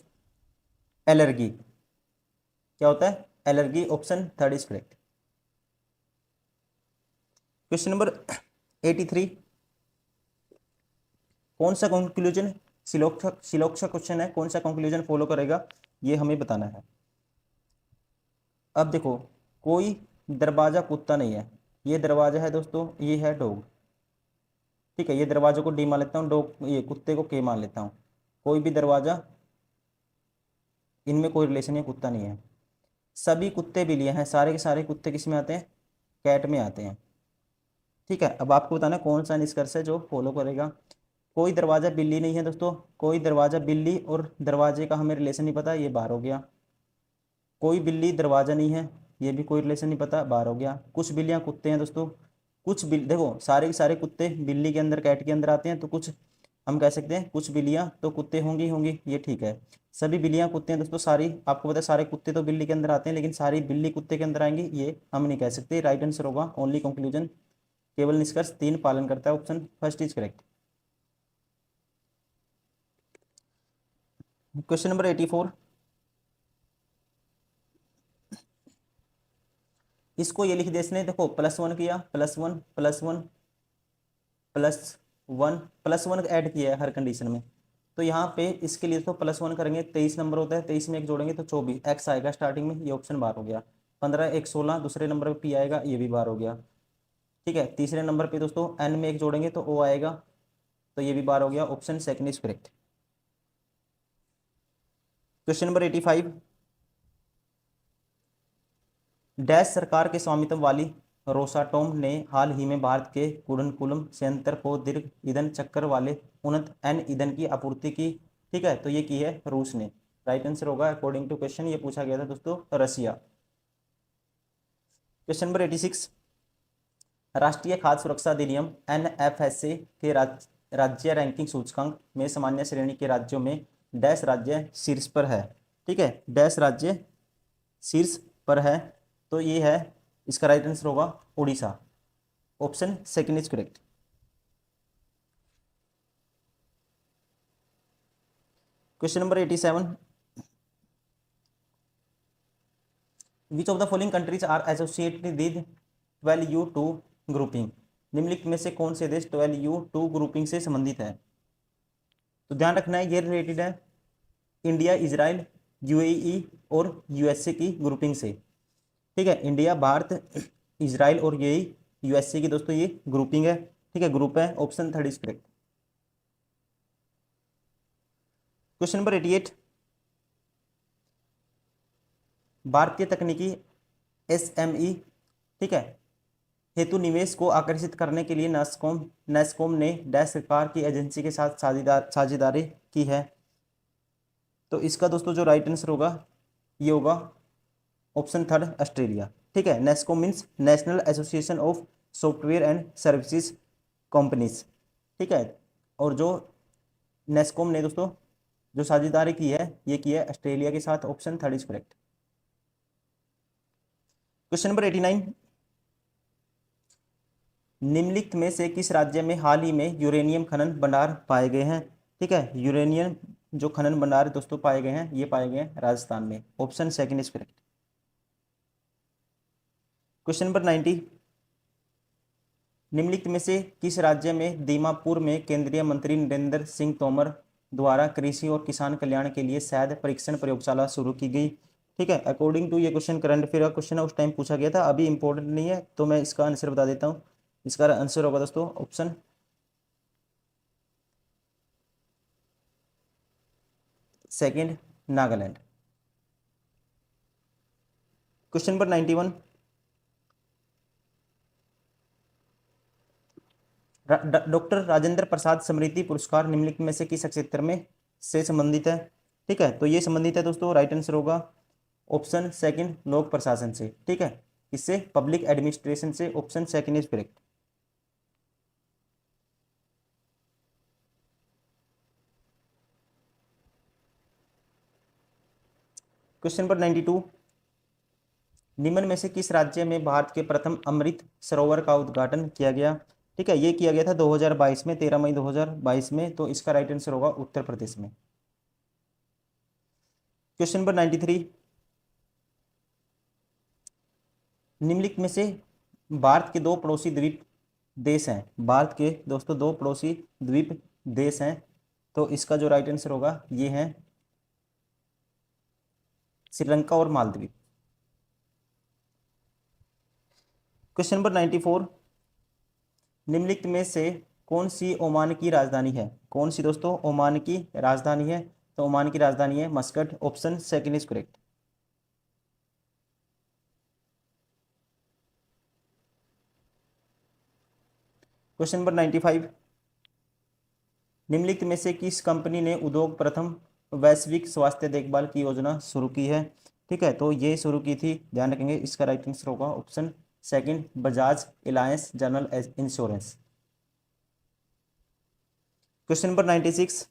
एलर्जी। क्या होता है? Allergy. Option third is correct. Question number 83, कौन सा कंक्लूजन सिलोक्सा क्वेश्चन है, कौन सा कंक्लूजन फॉलो करेगा, ये हमें बताना है। अब देखो, कोई दरवाजा कुत्ता नहीं है, ये दरवाजा है दोस्तों, ये है डॉग। ठीक है, ये दरवाजे को डी मान लेता हूँ, डॉग ये कुत्ते को के मान लेता हूँ। कोई भी दरवाजा, इनमें कोई रिलेशन है, कुत्ता नहीं है। सभी कुत्ते बिल्लियां हैं, सारे के सारे कुत्ते किस में आते हैं? कैट में आते हैं। ठीक है, अब आपको बताना कौन सा निष्कर्ष है जो फॉलो करेगा। कोई दरवाजा बिल्ली नहीं है दोस्तों, कोई दरवाजा बिल्ली और दरवाजे का हमें रिलेशन नहीं पता, ये बाहर हो गया। कोई बिल्ली दरवाजा नहीं है, ये भी कोई रिलेशन नहीं पता, बाहर हो गया। कुछ बिल्लियां कुत्ते हैं दोस्तों, कुछ बिल देखो, सारे के सारे कुत्ते बिल्ली के अंदर कैट के अंदर आते हैं, तो कुछ हम कह सकते हैं कुछ बिल्लियां तो कुत्ते होंगी होंगी, ये ठीक है। सभी बिल्लियां कुत्ते हैं दोस्तों, सारी आपको पता है सारे कुत्ते तो बिल्ली के अंदर आते हैं, लेकिन सारी बिल्ली कुत्ते के अंदर आएंगी, ये हम नहीं कह सकते। राइट आंसर होगा ओनली कंक्लूजन, केवल निष्कर्ष तीन पालन करता है, option first is correct. Question number 84, इसको ये लिख दे इसने, देखो +1 किया, +1 +1 +1 +1 ऐड किया है हर कंडीशन में, तो यहाँ पे इसके लिए तो +1 करेंगे, 23 नंबर होता है, 23 में एक जोड़ेंगे तो 24, एक्स आएगा स्टार्टिंग में, ये ऑप्शन बाहर हो गया। 15 1 16, दूसरे नंबर पे पी आएगा, ये भी बाहर हो गया। ठीक है, तीसरे नंबर पे दोस्तों एन में एक जोड़ेंगे तो ओ आएगा, तो ये भी बाहर हो गया, option second is correct. Question number 85, dash सरकार के स्वामित्व वाली रोसाटोम ने हाल ही में भारत के कुडनकुलम संयंत्र को दीर्घ ईंधन चक्र वाले उन्नत एन ईंधन की आपूर्ति की। ठीक है, तो ये की है रूस ने। राइट आंसर होगा अकॉर्डिंग टू क्वेश्चन, ये पूछा गया था दोस्तों रसिया। क्वेश्चन नंबर 86, राष्ट्रीय खाद्य सुरक्षा अधिनियम NFSA के राज्य रैंकिंग सूचकांक में सामान्य श्रेणी के राज्यों में डैश राज्य शीर्ष पर है। ठीक है, डैश राज्य शीर्ष पर है, तो ये है, इसका राइट आंसर होगा Orissa, option second is correct. Question number 87, which of the following countries are associated with 12U2 grouping, निम्नलिखित में से कौन से देश 12U2 ग्रुपिंग से संबंधित है? तो ध्यान रखना है, ये रिलेटेड है इंडिया, इजराइल, UAE और USA की ग्रुपिंग से। ठीक है, इंडिया, भारत, इजराइल और USA की दोस्तों ये ग्रुपिंग है। ठीक है, ग्रुप है, option third is correct. Question number 88, भारतीय तकनीकी SME, ठीक है, हेतु निवेश को आकर्षित करने के लिए नेस्कॉम ने डैश सरकार की एजेंसी के साथ साझेदारी की है। तो इसका दोस्तों जो राइट आंसर होगा ये होगा ऑप्शन थर्ड ऑस्ट्रेलिया। ठीक है, NASSCOM means national association of software and services companies. ठीक है, और जो नेस्कॉम ने दोस्तों जो साझेदारी की है, ये की है ऑस्ट्रेलिया के साथ, option third is correct. Question number 89, निम्नलिखित में से किस राज्य में हाल ही में यूरेनियम खनन भंडार पाए गए हैं? ठीक है, यूरेनियम जो खनन भंडार दोस्तों पाए गए हैं, ये पाए गए हैं राजस्थान में, option second is correct. Question number 90, निम्नलिखित में से किस राज्य में दीमापुर में केंद्रीय मंत्री नरेंद्र सिंह तोमर द्वारा कृषि और किसान कल्याण के लिए शहद परीक्षण प्रयोगशाला शुरू की गई? ठीक है, अकॉर्डिंग टू ये क्वेश्चन करंट अफेयर का क्वेश्चन है, उस टाइम पूछा गया था, अभी इंपॉर्टेंट नहीं है, तो मैं इसका आंसर बता देता हूँ। इसका आंसर होगा दोस्तों option second, Nagaland. Question number 91, doctor Rajendra Prasad स्मृति पुरस्कार निम्नलिखित में से किस क्षेत्र में से संबंधित है? ठीक है, तो ये संबंधित है दोस्तों, राइट आंसर होगा ऑप्शन सेकंड, लोक प्रशासन से। ठीक है, इससे पब्लिक एडमिनिस्ट्रेशन से, option second is correct. Question number 92, निम्न में से किस राज्य में भारत के प्रथम अमृत सरोवर का उद्घाटन किया गया? ठीक है, ये किया गया था 2022 में, 13 मई 2022 में। तो इसका राइट आंसर होगा उत्तर प्रदेश में। क्वेश्चन नंबर 93, निम्नलिखित में से भारत के दो पड़ोसी द्वीप देश हैं, भारत के दोस्तों दो पड़ोसी द्वीप देश हैं, तो इसका जो राइट आंसर होगा ये है श्रीलंका और मालदीव। क्वेश्चन नंबर 94, निम्नलिखित में से कौन सी ओमान की राजधानी है, कौन सी दोस्तों ओमान की राजधानी है, तो ओमान की राजधानी है Muscat, option second is correct. Question number 95, निम्नलिखित में से किस कंपनी ने उद्योग प्रथम वैश्विक स्वास्थ्य देखभाल की योजना शुरू की है, ठीक है, तो ये शुरू की थी, ध्यान रखेंगे, इसका राइट आंसर होगा option second Bajaj Allianz general insurance. Question number 96,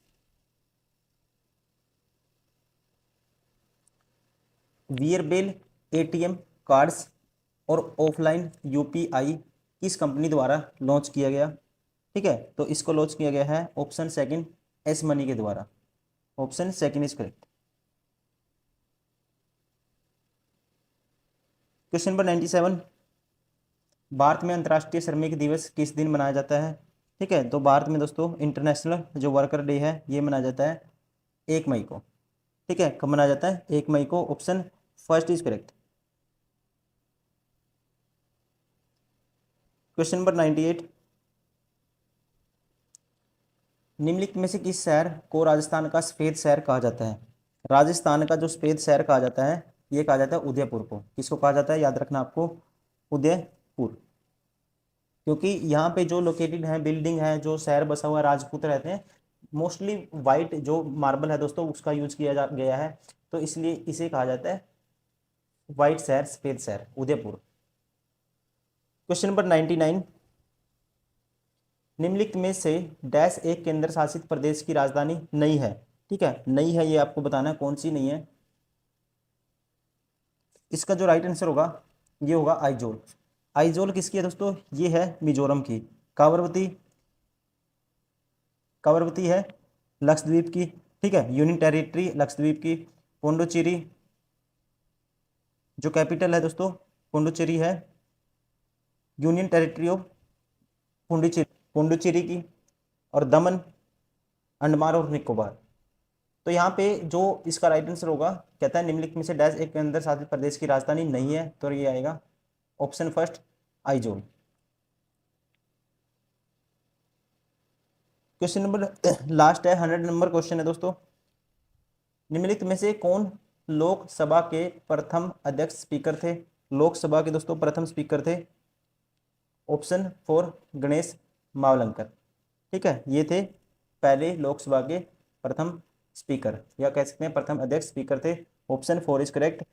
wearable ATM cards और ऑफलाइन यूपीआई किस कंपनी द्वारा लॉन्च किया गया, ठीक है, तो इसको लॉन्च किया गया है ऑप्शन सेकंड एस मनी के द्वारा, option second is correct. Question number 97, Bharat में अंतर्राष्ट्रीय श्रमिक दिवस किस दिन मनाया जाता है, ठीक है, तो भारत में दोस्तों इंटरनेशनल जो वर्कर डे है ये मनाया जाता है 1 मई को, ठीक है, कब मनाया जाता है 1 मई को, option first is correct. Question number 98, निम्नलिखित में से किस शहर को राजस्थान का सफेद शहर कहा जाता है, राजस्थान का जो सफेद शहर कहा जाता है ये कहा जाता है उदयपुर को, किसको कहा जाता है, याद रखना आपको, उदयपुर, क्योंकि यहाँ पे जो लोकेटेड है बिल्डिंग है, जो शहर बसा हुआ है, राजपूत रहते हैं, मोस्टली वाइट जो मार्बल है दोस्तों उसका यूज किया जा गया है, तो इसलिए इसे कहा जाता है वाइट शहर, सफेद शहर, उदयपुर। क्वेश्चन नंबर 99, निम्नलिखित में से डैश एक केंद्र शासित प्रदेश की राजधानी नहीं है, ठीक है, नहीं है ये आपको बताना है कौन सी नहीं है, इसका जो राइट आंसर होगा ये होगा आइजोल। आइजोल किसकी है दोस्तों, ये है मिजोरम की। कावरवती, कावरवती है लक्षद्वीप की, ठीक है, यूनियन टेरिटरी लक्षद्वीप की। पुडुचेरी जो कैपिटल है दोस्तों पुडुचेरी है, union territory of Puducherry, Puducherry की। और दमन, अंडमान और निकोबार। तो यहाँ पे जो इसका राइट आंसर होगा, कहता है निम्नलिखित में से डैश एक केंद्र शासित प्रदेश की राजधानी नहीं है, तो ये आएगा option first Aizawl. Question number last है 100 नंबर क्वेश्चन है दोस्तों, निम्नलिखित में से कौन लोकसभा के प्रथम अध्यक्ष स्पीकर थे, लोकसभा के दोस्तों प्रथम स्पीकर थे, ऑप्शन फोर गणेश मावलंकर, ठीक है, ये थे पहले लोकसभा के प्रथम स्पीकर या कह सकते हैं प्रथम अध्यक्ष स्पीकर थे, ऑप्शन फोर इज करेक्ट।